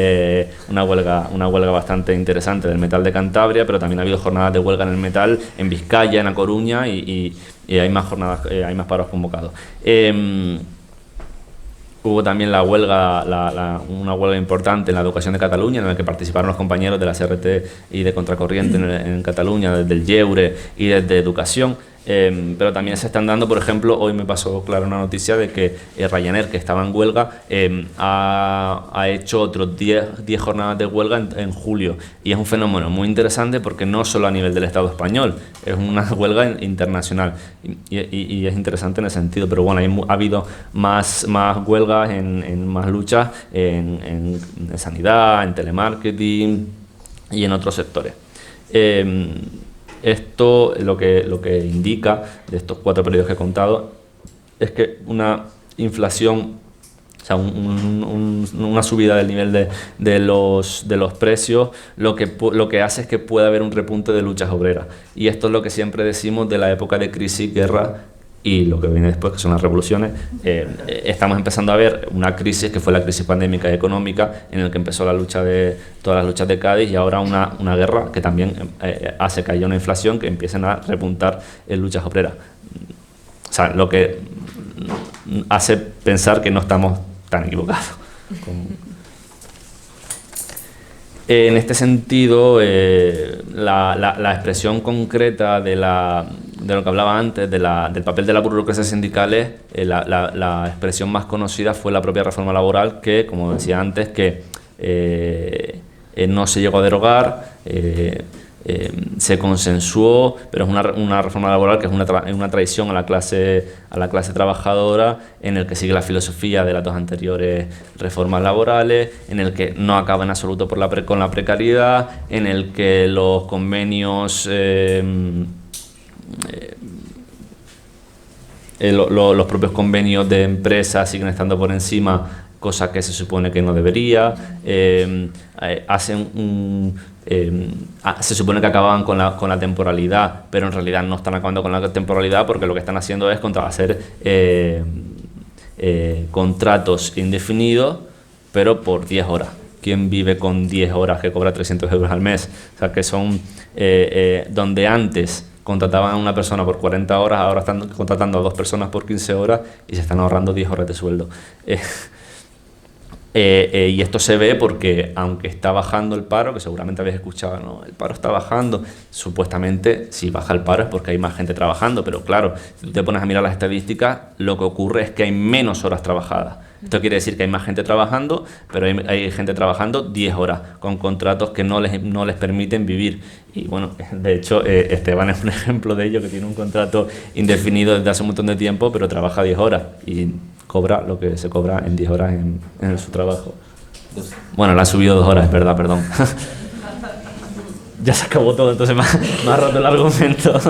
una huelga bastante interesante del metal de Cantabria, pero también ha habido jornadas de huelga en el metal en Vizcaya, en A Coruña, y hay más jornadas, hay más paros convocados. Hubo también una huelga importante en la educación de Cataluña, en la que participaron los compañeros de la CRT y de Contracorriente en Cataluña, desde el Lleure y desde Educación. Pero también se están dando, por ejemplo, hoy me pasó clara una noticia de que Ryanair, que estaba en huelga, ha hecho otros 10 jornadas de huelga en julio, y es un fenómeno muy interesante porque no solo a nivel del Estado español, es una huelga internacional, y es interesante en ese sentido. Pero bueno, ha habido más huelgas en más luchas en sanidad, en telemarketing y en otros sectores. Esto lo que indica de estos 4 periodos que he contado es que una inflación, o sea, una subida del nivel de los precios, lo que hace es que pueda haber un repunte de luchas obreras. Y esto es lo que siempre decimos de la época de crisis, guerra y lo que viene después, que son las revoluciones. Estamos empezando a ver una crisis que fue la crisis pandémica y económica, en la que empezó todas las luchas de Cádiz, y ahora una guerra que también hace que haya una inflación, que empiecen a repuntar en luchas obreras. O sea, lo que hace pensar que no estamos tan equivocados. En este sentido, la expresión concreta de de lo que hablaba antes, del papel de las burocracias sindicales, la expresión más conocida fue la propia reforma laboral que, como decía antes, que no se llegó a derogar, se consensuó, pero es una reforma laboral que es una traición a la clase trabajadora, en el que sigue la filosofía de las dos anteriores reformas laborales, en el que no acaba en absoluto con la precariedad, en el que los convenios los propios convenios de empresas siguen estando por encima, cosa que se supone que no debería. Se supone que acababan con la temporalidad, pero en realidad no están acabando con la temporalidad, porque lo que están haciendo es hacer contratos indefinidos, pero por 10 horas. ¿Quién vive con 10 horas que cobra 300 euros al mes? O sea, que son donde antes contrataban a una persona por 40 horas, ahora están contratando a 2 personas por 15 horas y se están ahorrando 10 horas de sueldo. Y esto se ve porque, aunque está bajando el paro, que seguramente habéis escuchado, ¿no? El paro está bajando, supuestamente si baja el paro es porque hay más gente trabajando, pero claro, si tú te pones a mirar las estadísticas, lo que ocurre es que hay menos horas trabajadas. Esto quiere decir que hay más gente trabajando, pero hay gente trabajando 10 horas, con contratos que no les permiten vivir. Y bueno, de hecho, Esteban es un ejemplo de ello, que tiene un contrato indefinido desde hace un montón de tiempo, pero trabaja 10 horas y cobra lo que se cobra en 10 horas en su trabajo. Bueno, le han subido 2 horas, es verdad, perdón. Ya se acabó todo, entonces me ha roto el argumento.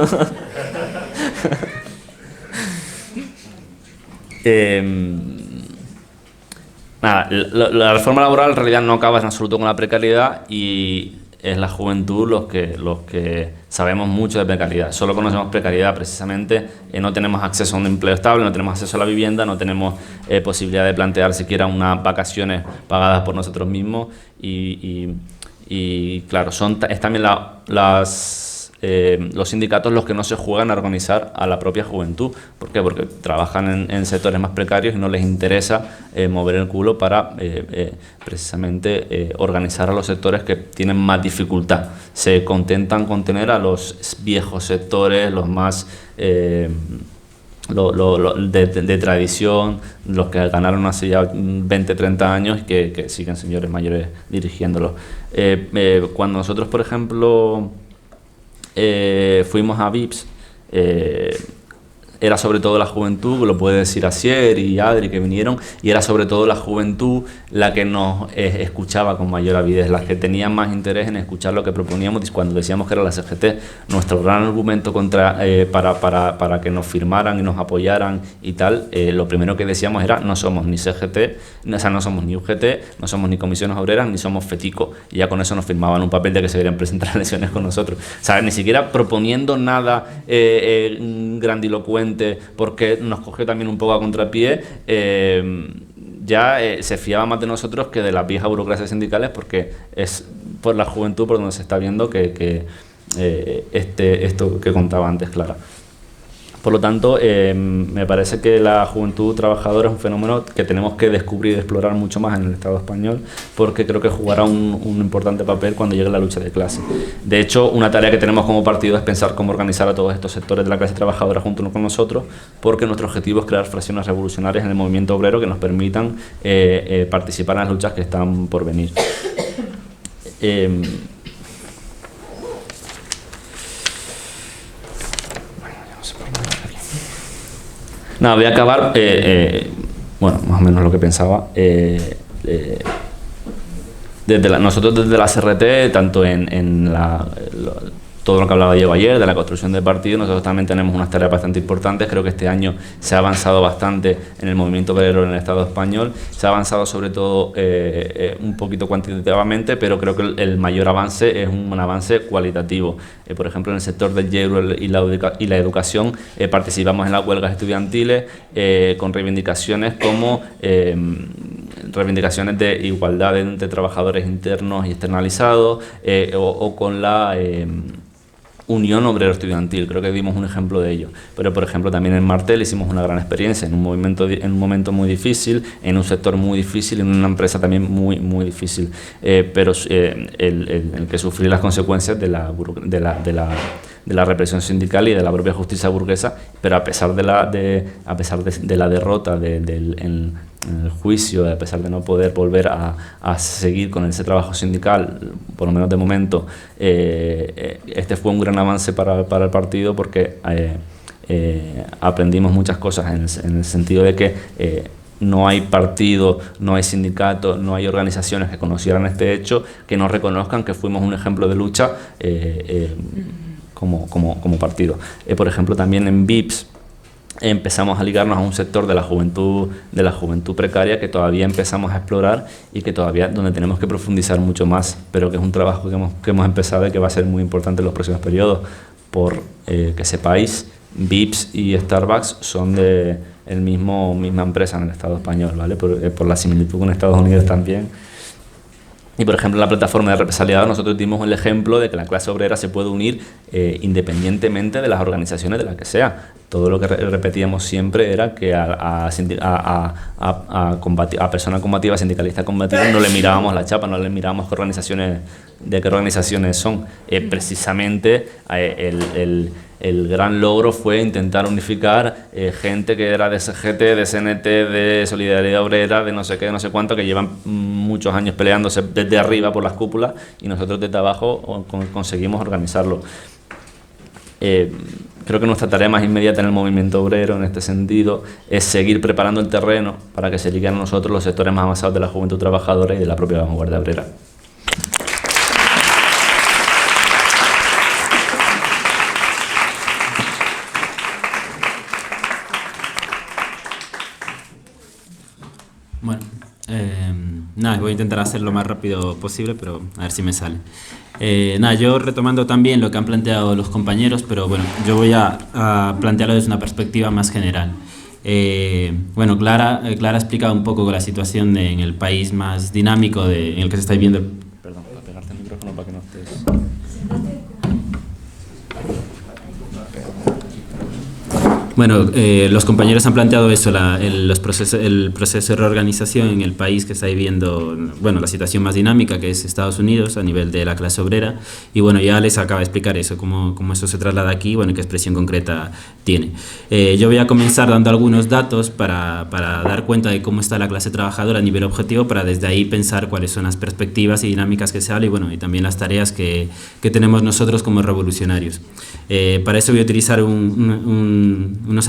Nada, la reforma laboral en realidad no acaba en absoluto con la precariedad, y es la juventud los que sabemos mucho de precariedad. Solo conocemos precariedad precisamente, no tenemos acceso a un empleo estable, no tenemos acceso a la vivienda, no tenemos posibilidad de plantear siquiera unas vacaciones pagadas por nosotros mismos, y claro, es también los sindicatos los que no se juegan a organizar a la propia juventud. ¿Por qué? Porque trabajan en sectores más precarios y no les interesa mover el culo para precisamente organizar a los sectores que tienen más dificultad. Se contentan con tener a los viejos sectores, los más de tradición, los que ganaron hace ya 20, 30 años y que siguen señores mayores dirigiéndolos. Cuando nosotros, por ejemplo, fuimos a VIPS, era sobre todo la juventud, lo puede decir Asier y Adri que vinieron, y era sobre todo la juventud la que nos escuchaba con mayor avidez, las que tenían más interés en escuchar lo que proponíamos. Cuando decíamos que era la CGT, nuestro gran argumento para que nos firmaran y nos apoyaran y tal, lo primero que decíamos era: no somos ni CGT, o sea, no somos ni UGT, no somos ni comisiones obreras, ni somos FETICO, y ya con eso nos firmaban un papel de que se querían presentar a elecciones con nosotros. O sea, ni siquiera proponiendo nada grandilocuente, porque nos cogió también un poco a contrapié. Se fiaba más de nosotros que de las viejas burocracias sindicales, porque es por la juventud por donde se está viendo esto que contaba antes Clara. Por lo tanto, me parece que la juventud trabajadora es un fenómeno que tenemos que descubrir y explorar mucho más en el Estado español, porque creo que jugará un importante papel cuando llegue la lucha de clase. De hecho, una tarea que tenemos como partido es pensar cómo organizar a todos estos sectores de la clase trabajadora junto con nosotros, porque nuestro objetivo es crear fracciones revolucionarias en el movimiento obrero que nos permitan participar en las luchas que están por venir. Nada, voy a acabar, bueno, más o menos lo que pensaba. Nosotros desde la CRT, tanto en todo lo que hablaba Diego ayer, de la construcción del partido, nosotros también tenemos unas tareas bastante importantes. Creo que este año se ha avanzado bastante en el movimiento obrero en el Estado español. Se ha avanzado sobre todo un poquito cuantitativamente, pero creo que el mayor avance es un avance cualitativo. Por ejemplo, en el sector del lleure y la educación participamos en las huelgas estudiantiles con reivindicaciones como reivindicaciones de igualdad entre trabajadores internos y externalizados, o con la Unión Obrero Estudiantil. Creo que dimos un ejemplo de ello. Pero, por ejemplo, también en Martel hicimos una gran experiencia en un momento muy difícil, en un sector muy difícil, en una empresa también muy, muy difícil. Pero el que sufrir las consecuencias de la de la represión sindical y de la propia justicia burguesa, pero a pesar de la derrota en el juicio, a pesar de no poder volver a seguir con ese trabajo sindical, por lo menos de momento, este fue un gran avance para el partido, porque aprendimos muchas cosas en el sentido de que no hay partido, no hay sindicato, no hay organizaciones que conocieran este hecho, que no reconozcan que fuimos un ejemplo de lucha como partido. Por ejemplo, también en VIPS empezamos a ligarnos a un sector de la juventud precaria que todavía empezamos a explorar y que todavía donde tenemos que profundizar mucho más, pero que es un trabajo que hemos empezado y que va a ser muy importante en los próximos periodos. Por que sepáis, VIPS y Starbucks son de misma empresa en el Estado español, ¿vale? Por la similitud con Estados Unidos también. Y por ejemplo, en la plataforma de represaliados nosotros dimos el ejemplo de que la clase obrera se puede unir independientemente de las organizaciones de las que sea. Todo lo que repetíamos siempre era que a persona combativa, sindicalista combativa, no le mirábamos la chapa, no le mirábamos de qué organizaciones son. Precisamente el gran logro fue intentar unificar gente que era de CGT, de CNT, de Solidaridad Obrera, de no sé qué, de no sé cuánto, que llevan muchos años peleándose desde arriba por las cúpulas, y nosotros desde abajo conseguimos organizarlo. Creo que nuestra tarea más inmediata en el movimiento obrero, en este sentido, es seguir preparando el terreno para que se liguen a nosotros los sectores más avanzados de la juventud trabajadora y de la propia vanguardia obrera. Bueno, nada, voy a intentar hacerlo lo más rápido posible, pero a ver si me sale. Nada, yo retomando también lo que han planteado los compañeros, pero bueno, yo voy a plantearlo desde una perspectiva más general. Bueno, Clara ha explicado un poco la situación en el país más dinámico en el que se está viviendo. Perdón, para pegarte el micrófono para que no estés... Bueno, los compañeros han planteado eso, el proceso de reorganización en el país que está viviendo, bueno, la situación más dinámica, que es Estados Unidos a nivel de la clase obrera, y bueno, ya les acaba de explicar eso, cómo eso se traslada aquí, bueno, y qué expresión concreta tiene. Yo voy a comenzar dando algunos datos para dar cuenta de cómo está la clase trabajadora a nivel objetivo, para desde ahí pensar cuáles son las perspectivas y dinámicas que se habla, y bueno, y también las tareas que tenemos nosotros como revolucionarios. Para eso voy a utilizar unos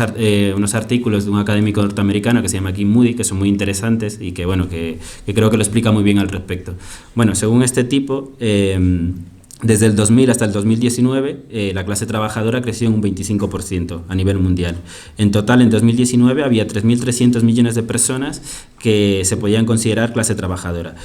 artículos de un académico norteamericano que se llama Kim Moody, que son muy interesantes y que, bueno, que creo que lo explica muy bien al respecto. Bueno, según este tipo, desde el 2000 hasta el 2019, la clase trabajadora creció en un 25% a nivel mundial. En total, en 2019 había 3.300 millones de personas que se podían considerar clase trabajadora.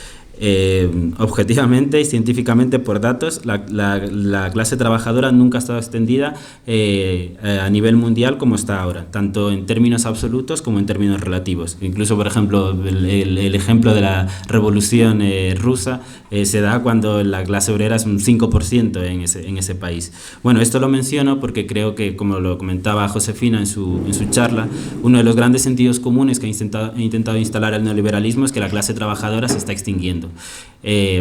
Objetivamente y científicamente, por datos, la clase trabajadora nunca ha estado extendida a nivel mundial como está ahora, tanto en términos absolutos como en términos relativos. Incluso, por ejemplo, el ejemplo de la revolución rusa se da cuando la clase obrera es un 5% en ese país. Bueno, esto lo menciono porque creo que, como lo comentaba Josefina en su charla, uno de los grandes sentidos comunes que ha intentado instalar el neoliberalismo es que la clase trabajadora se está extinguiendo.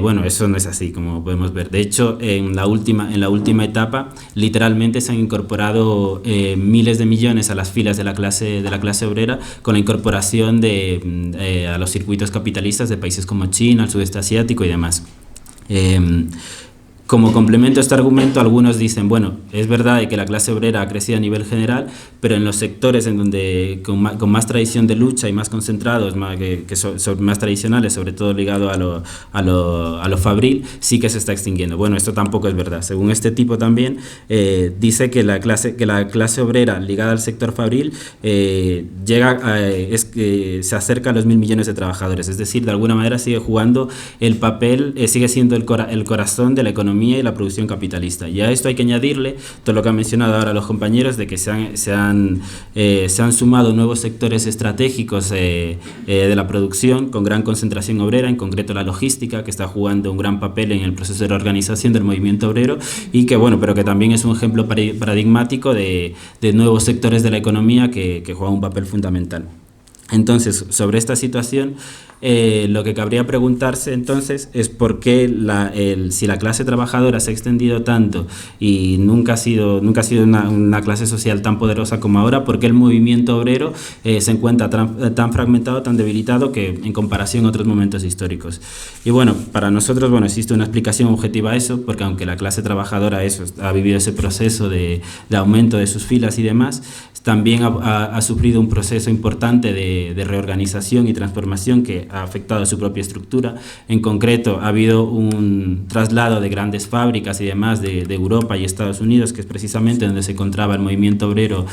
Bueno, eso no es así, como podemos ver. De hecho, en la última etapa, literalmente se han incorporado miles de millones a las filas de la clase obrera, con la incorporación a los circuitos capitalistas de países como China, el sudeste asiático y demás. Como complemento a este argumento, algunos dicen, bueno, es verdad que la clase obrera ha crecido a nivel general, pero en los sectores en donde con más tradición de lucha y más concentrados, son más tradicionales, sobre todo ligado a lo fabril, sí que se está extinguiendo. Bueno, esto tampoco es verdad. Según este tipo también, dice que la clase obrera ligada al sector fabril se acerca a los 1.000 millones de trabajadores, es decir, de alguna manera sigue jugando el papel, sigue siendo el corazón de la economía y la producción capitalista. Y a esto hay que añadirle todo lo que han mencionado ahora los compañeros, de que se han sumado nuevos sectores estratégicos de la producción con gran concentración obrera, en concreto la logística, que está jugando un gran papel en el proceso de reorganización del movimiento obrero, y que, bueno, pero que también es un ejemplo paradigmático de nuevos sectores de la economía que juegan un papel fundamental. Entonces, sobre esta situación, lo que cabría preguntarse entonces es por qué si la clase trabajadora se ha extendido tanto y nunca ha sido una clase social tan poderosa como ahora, por qué el movimiento obrero se encuentra tan fragmentado, tan debilitado que en comparación a otros momentos históricos. Y bueno, para nosotros existe una explicación objetiva a eso, porque aunque la clase trabajadora ha vivido ese proceso de aumento de sus filas y demás, también ha sufrido un proceso importante de reorganización y transformación que ha afectado a su propia estructura. En concreto, ha habido un traslado de grandes fábricas y demás de Europa y Estados Unidos, que es precisamente donde se encontraba el movimiento obrero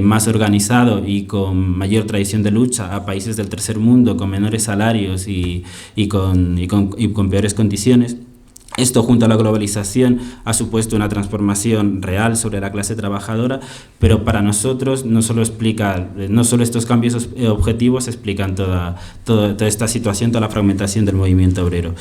más organizado y con mayor tradición de lucha, a países del tercer mundo con menores salarios y con peores condiciones. Esto, junto a la globalización, ha supuesto una transformación real sobre la clase trabajadora, pero para nosotros no solo estos cambios objetivos explican toda esta situación, toda la fragmentación del movimiento obrero.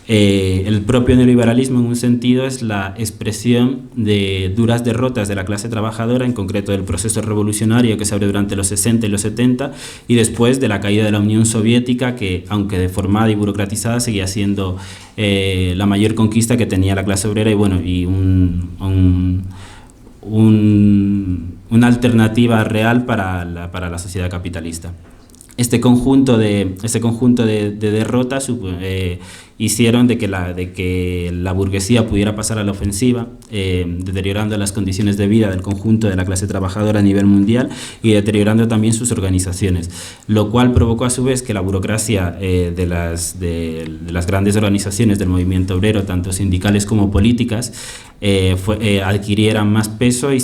El propio neoliberalismo, en un sentido, es la expresión de duras derrotas de la clase trabajadora, en concreto del proceso revolucionario que se abrió durante los 60 y los 70, y después de la caída de la Unión Soviética, que, aunque deformada y burocratizada, seguía siendo la mayor conquista que tenía la clase obrera y una alternativa real para la sociedad capitalista. Este conjunto de derrotas hicieron de que la burguesía pudiera pasar a la ofensiva, deteriorando las condiciones de vida del conjunto de la clase trabajadora a nivel mundial y deteriorando también sus organizaciones, lo cual provocó a su vez que la burocracia de las grandes organizaciones del movimiento obrero, tanto sindicales como políticas, adquirieran más peso y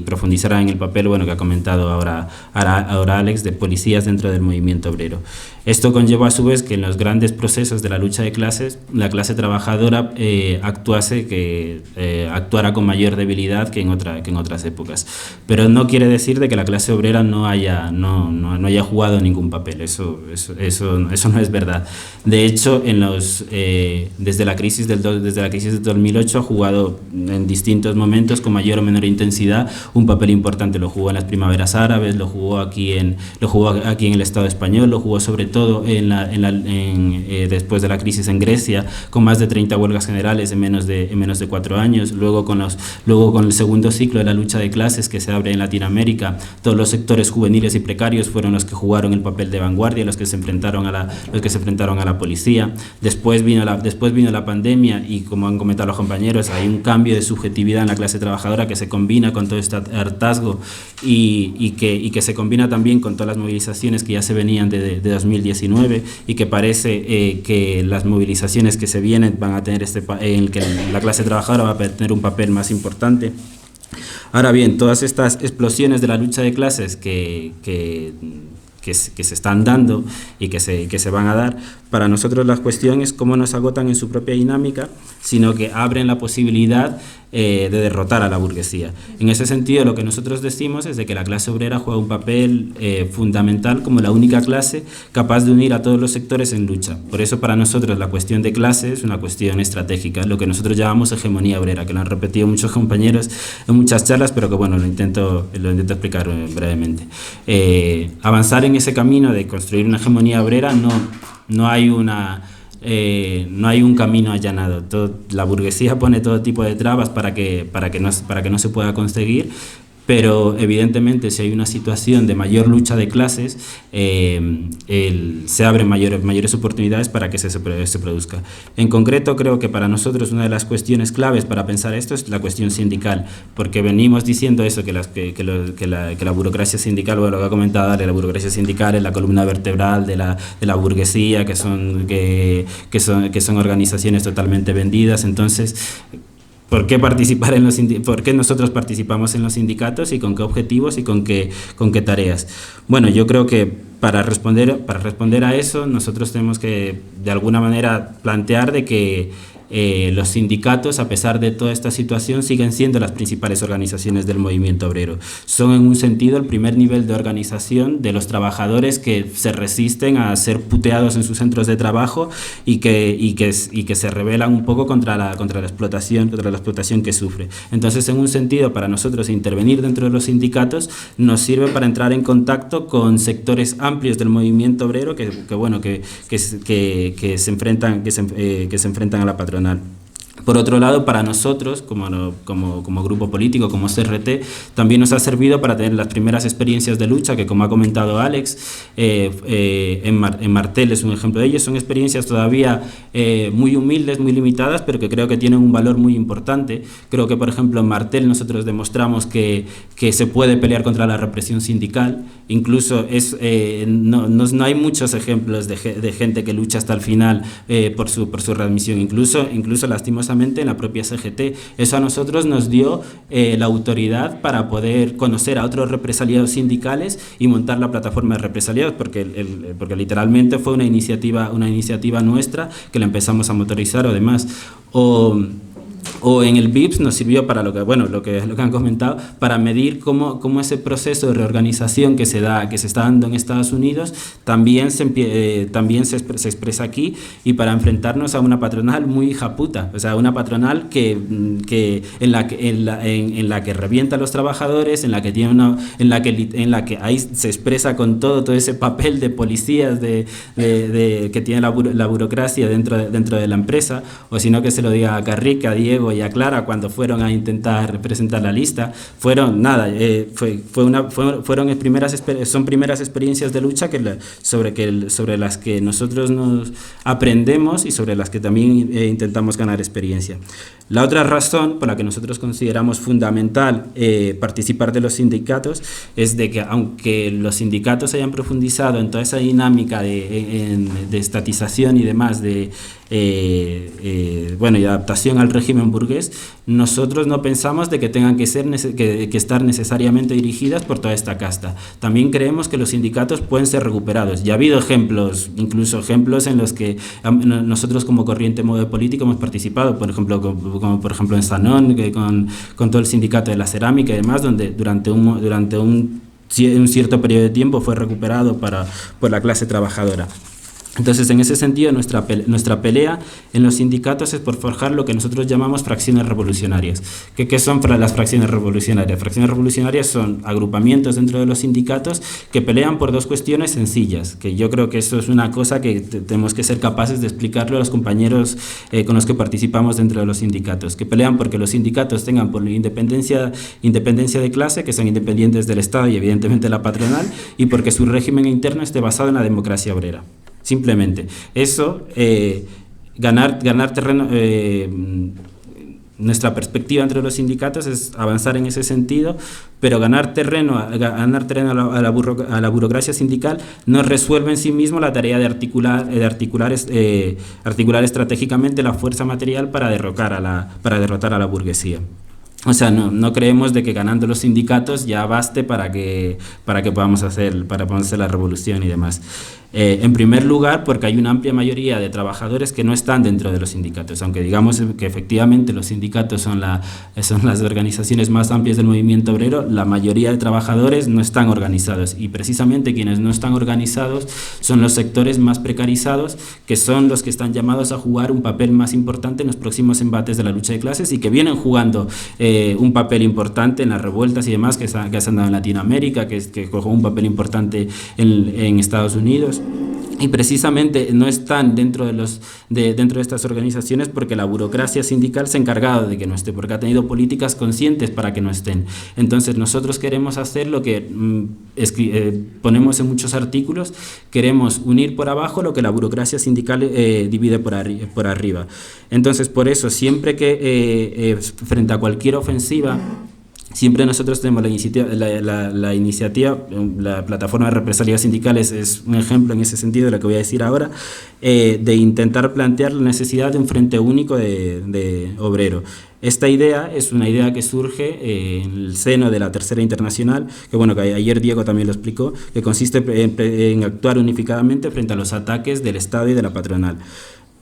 profundizaran en el papel que ha comentado ahora Alex, de policías dentro del movimiento obrero. Esto conllevó a su vez que en los grandes procesos de la lucha de clases, la clase trabajadora actuara con mayor debilidad que en otras épocas. Pero no quiere decir de que la clase obrera no haya jugado ningún papel. Eso no es verdad. De hecho, desde la crisis de 2008 ha jugado en distintos momentos, con mayor o menor intensidad, un papel importante. Lo jugó en las primaveras árabes, lo jugó aquí en el Estado español, lo jugó sobre todo después de la crisis en Grecia, con más de 30 huelgas generales en menos de 4 años. Luego con el segundo ciclo de la lucha de clases que se abre en Latinoamérica, todos los sectores juveniles y precarios fueron los que jugaron el papel de vanguardia, los que se enfrentaron a la policía. Después vino la pandemia y, como han comentado los compañeros, hay un cambio de subjetividad en la clase trabajadora que se combina con todo este hartazgo y que se combina también con todas las movilizaciones que ya se venían de 2019 y que parece que las movilizaciones que se vienen van a tener en el que la clase trabajadora va a tener un papel más importante. Ahora bien, todas estas explosiones de la lucha de clases que se están dando y que se van a dar, para nosotros la cuestión es cómo no se agotan en su propia dinámica, sino que abren la posibilidad de derrotar a la burguesía. En ese sentido, lo que nosotros decimos es de que la clase obrera juega un papel fundamental como la única clase capaz de unir a todos los sectores en lucha. Por eso, para nosotros, la cuestión de clase es una cuestión estratégica, lo que nosotros llamamos hegemonía obrera, que lo han repetido muchos compañeros en muchas charlas, pero que lo intento explicar brevemente. Avanzar en ese camino de construir una hegemonía obrera no hay un camino allanado. La burguesía pone todo tipo de trabas para que no se pueda conseguir, pero evidentemente si hay una situación de mayor lucha de clases, se abren mayores oportunidades para que se produzca. En concreto, creo que para nosotros una de las cuestiones claves para pensar esto es la cuestión sindical, porque venimos diciendo eso, que la burocracia sindical, lo que ha comentado Ale, la burocracia sindical es la columna vertebral de la burguesía, que son organizaciones totalmente vendidas. Entonces, ¿por qué nosotros participamos en los sindicatos y con qué objetivos y con qué tareas? Bueno, yo creo que para responder a eso nosotros tenemos que de alguna manera plantear de que los sindicatos, a pesar de toda esta situación, siguen siendo las principales organizaciones del movimiento obrero. Son en un sentido el primer nivel de organización de los trabajadores que se resisten a ser puteados en sus centros de trabajo y que se rebelan un poco contra la explotación que sufre. Entonces, en un sentido, para nosotros intervenir dentro de los sindicatos nos sirve para entrar en contacto con sectores amplios del movimiento obrero que se enfrentan a la patronal. Por otro lado, para nosotros, como grupo político, como CRT, también nos ha servido para tener las primeras experiencias de lucha, que como ha comentado Alex, en Martel es un ejemplo de ello. Son experiencias todavía muy humildes, muy limitadas, pero que creo que tienen un valor muy importante. Creo que, por ejemplo, en Martel nosotros demostramos que se puede pelear contra la represión sindical. Incluso no hay muchos ejemplos de gente que lucha hasta el final por su readmisión. Incluso lastimosamente, en la propia CGT. Eso a nosotros nos dio la autoridad para poder conocer a otros represaliados sindicales y montar la plataforma de represaliados, porque literalmente fue una iniciativa nuestra que la empezamos a motorizar o demás. O en el VIPS nos sirvió para lo que han comentado, para medir cómo ese proceso de reorganización que se está dando en Estados Unidos también se expresa aquí, y para enfrentarnos a una patronal muy hija puta, o sea, una patronal en la que revienta a los trabajadores, en la que ahí se expresa con todo ese papel de policías que tiene la burocracia dentro de la empresa, o sino que se lo diga a Carrick, a Diego y a Clara cuando fueron a intentar presentar la lista. Son primeras experiencias de lucha sobre las que nosotros nos aprendemos y sobre las que también intentamos ganar experiencia. La otra razón por la que nosotros consideramos fundamental participar de los sindicatos es de que, aunque los sindicatos hayan profundizado en toda esa dinámica de estatización y demás, y adaptación al régimen burgués, nosotros no pensamos de que tengan que estar necesariamente dirigidas por toda esta casta. También creemos que los sindicatos pueden ser recuperados. Ya ha habido incluso ejemplos en los que nosotros como corriente Move Político hemos participado, por ejemplo, como por ejemplo en Sanón, con todo el sindicato de la cerámica y demás, donde durante un cierto periodo de tiempo fue recuperado por la clase trabajadora. Entonces, en ese sentido, nuestra pelea en los sindicatos es por forjar lo que nosotros llamamos fracciones revolucionarias. ¿Qué son las fracciones revolucionarias? Fracciones revolucionarias son agrupamientos dentro de los sindicatos que pelean por dos cuestiones sencillas, que yo creo que eso es una cosa que tenemos que ser capaces de explicarlo a los compañeros con los que participamos dentro de los sindicatos, que pelean porque los sindicatos tengan por independencia de clase, que sean independientes del Estado y evidentemente la patronal, y porque su régimen interno esté basado en la democracia obrera. Simplemente eso, ganar terreno. Nuestra perspectiva entre los sindicatos es avanzar en ese sentido, pero ganar terreno a la burocracia sindical no resuelve en sí mismo la tarea de articular estratégicamente la fuerza material para derrotar a la burguesía. O sea, no creemos de que ganando los sindicatos ya baste para que podamos hacer la revolución y demás. En primer lugar, porque hay una amplia mayoría de trabajadores que no están dentro de los sindicatos, aunque digamos que efectivamente los sindicatos son las organizaciones más amplias del movimiento obrero. La mayoría de trabajadores no están organizados, y precisamente quienes no están organizados son los sectores más precarizados, que son los que están llamados a jugar un papel más importante en los próximos embates de la lucha de clases, y que vienen jugando un papel importante en las revueltas y demás que se han dado en Latinoamérica, que jugó un papel importante en Estados Unidos. Y precisamente no están dentro de estas organizaciones porque la burocracia sindical se ha encargado de que no esté, porque ha tenido políticas conscientes para que no estén. Entonces nosotros queremos hacer lo que ponemos en muchos artículos: queremos unir por abajo lo que la burocracia sindical divide por arriba. Entonces, por eso, siempre que frente a cualquier ofensiva, siempre nosotros tenemos la iniciativa, la plataforma de represalias sindicales es un ejemplo en ese sentido de lo que voy a decir ahora, de intentar plantear la necesidad de un frente único de obrero. Esta idea es una idea que surge en el seno de la Tercera Internacional, que ayer Diego también lo explicó, que consiste en actuar unificadamente frente a los ataques del Estado y de la patronal.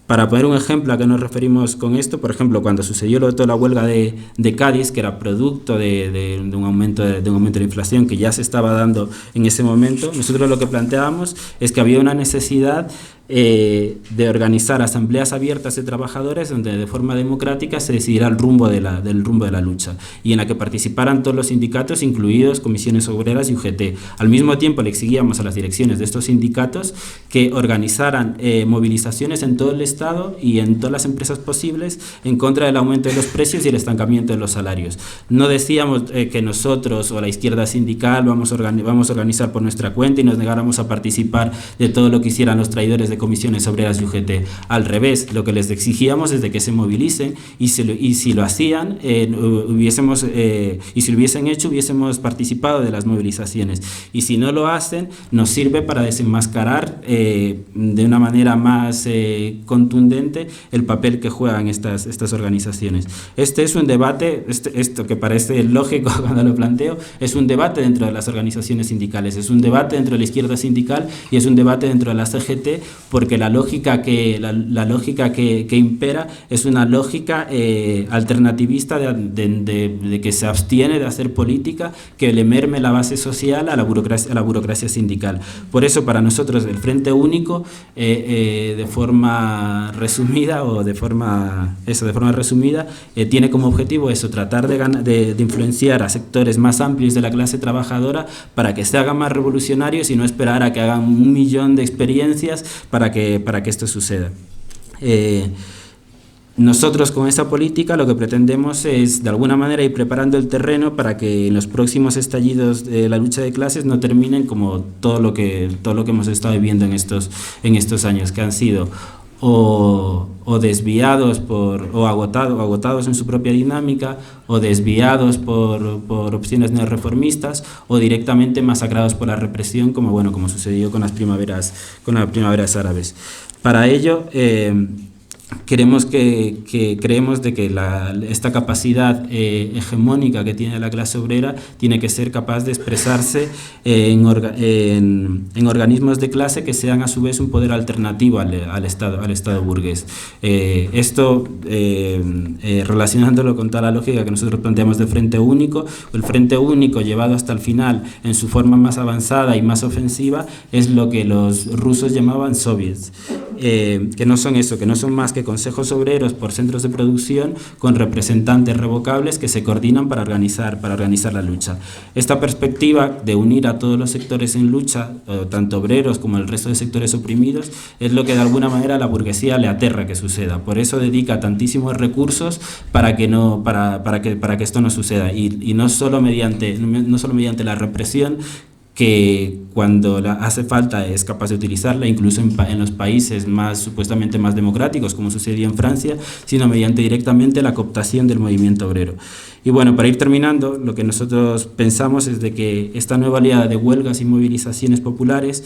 Para poner un ejemplo a qué nos referimos con esto, por ejemplo, cuando sucedió toda la huelga de Cádiz, que era producto de un aumento de la inflación que ya se estaba dando en ese momento, nosotros lo que planteábamos es que había una necesidad de organizar asambleas abiertas de trabajadores donde de forma democrática se decidiera el rumbo de la lucha, y en la que participaran todos los sindicatos, incluidos Comisiones Obreras y UGT. Al mismo tiempo le exigíamos a las direcciones de estos sindicatos que organizaran movilizaciones en todo el Estado y en todas las empresas posibles en contra del aumento de los precios y el estancamiento de los salarios. No decíamos que nosotros o la izquierda sindical vamos a organizar por nuestra cuenta y nos negáramos a participar de todo lo que hicieran los traidores de Comisiones Obreras y UGT. Al revés, lo que les exigíamos es de que se movilicen y si lo hacían, y si lo hubiesen hecho, hubiésemos participado de las movilizaciones. Y si no lo hacen, nos sirve para desenmascarar de una manera más contundente el papel que juegan estas organizaciones. Este es un debate, esto que parece lógico cuando lo planteo, es un debate dentro de las organizaciones sindicales, es un debate dentro de la izquierda sindical y es un debate dentro de la CGT, porque la lógica que impera es una lógica alternativista de que se abstiene de hacer política que le merme la base social a la burocracia sindical. Por eso, para nosotros, el Frente Único, de forma resumida, tiene como objetivo eso, tratar de influenciar a sectores más amplios de la clase trabajadora para que se hagan más revolucionarios y no esperar a que hagan 1 millón de experiencias para que esto suceda. Nosotros con esa política lo que pretendemos es de alguna manera ir preparando el terreno para que en los próximos estallidos de la lucha de clases no terminen como todo lo que hemos estado viviendo en estos años, que han sido o desviados o agotados en su propia dinámica, o desviados por opciones neorreformistas, o directamente masacrados por la represión, como sucedió con las primaveras árabes. Para ello, creemos de que esta capacidad hegemónica que tiene la clase obrera tiene que ser capaz de expresarse en organismos de clase que sean a su vez un poder alternativo al Estado burgués. Esto, relacionándolo con toda la lógica que nosotros planteamos de Frente Único, el Frente Único llevado hasta el final en su forma más avanzada y más ofensiva es lo que los rusos llamaban soviets, que no son más que consejos obreros por centros de producción con representantes revocables que se coordinan para organizar la lucha. Esta perspectiva de unir a todos los sectores en lucha, tanto obreros como el resto de sectores oprimidos, es lo que de alguna manera a la burguesía le aterra que suceda. Por eso dedica tantísimos recursos para que esto no suceda, y no solo mediante la represión, que cuando hace falta es capaz de utilizarla, incluso en los países supuestamente más democráticos, como sucedió en Francia, sino mediante directamente la cooptación del movimiento obrero. Y bueno, para ir terminando, lo que nosotros pensamos es de que esta nueva oleada de huelgas y movilizaciones populares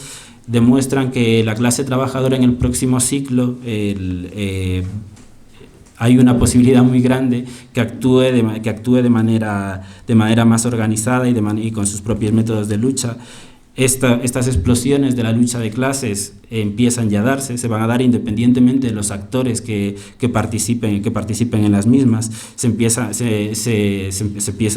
demuestran que la clase trabajadora en el próximo ciclo hay una posibilidad muy grande que actúe de manera más organizada y con sus propios métodos de lucha. Estas explosiones de la lucha de clases empiezan ya a darse, se van a dar independientemente de los actores que participen en las mismas. Se empieza a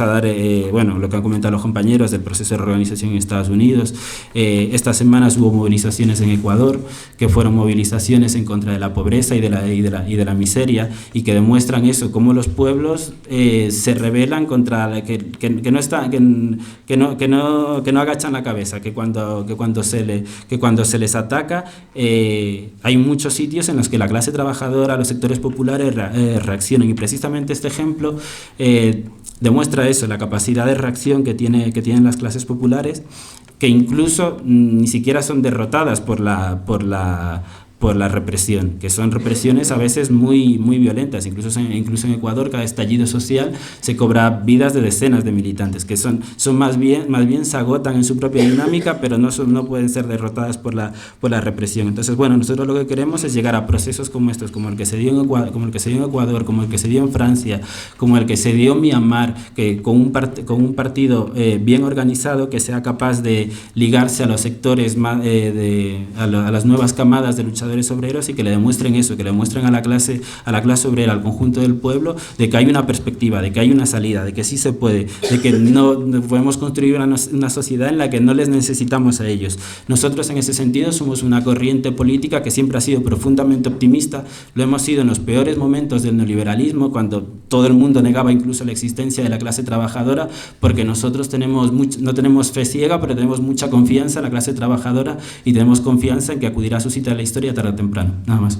dar, lo que han comentado los compañeros del proceso de reorganización en Estados Unidos. Estas semanas hubo movilizaciones en Ecuador, que fueron movilizaciones en contra de la pobreza y de la miseria, y que demuestran eso, cómo los pueblos se rebelan contra que no agachan la cabeza, que cuando se les ataca, hay muchos sitios en los que la clase trabajadora, los sectores populares reaccionan, y precisamente este ejemplo demuestra eso, la capacidad de reacción que tienen las clases populares, que incluso ni siquiera son derrotadas por la represión, que son represiones a veces muy violentas. Incluso en Ecuador, cada estallido social se cobra vidas de decenas de militantes, que son más bien se agotan en su propia dinámica, pero no pueden ser derrotadas por la represión. Entonces, nosotros lo que queremos es llegar a procesos como estos, como el que se dio en Ecuador, como el que se dio en Francia, como el que se dio en Myanmar, que con un partido bien organizado, que sea capaz de ligarse a los sectores a las nuevas camadas de luchadores trabajadores obreros y que le demuestren eso, que le demuestren a la clase obrera, al conjunto del pueblo, de que hay una perspectiva, de que hay una salida, de que sí se puede, de que no podemos construir una sociedad en la que no les necesitamos a ellos. Nosotros en ese sentido somos una corriente política que siempre ha sido profundamente optimista, lo hemos sido en los peores momentos del neoliberalismo, cuando todo el mundo negaba incluso la existencia de la clase trabajadora, porque nosotros no tenemos fe ciega, pero tenemos mucha confianza en la clase trabajadora y tenemos confianza en que acudirá a su cita de la historia tarde o temprano. Nada más.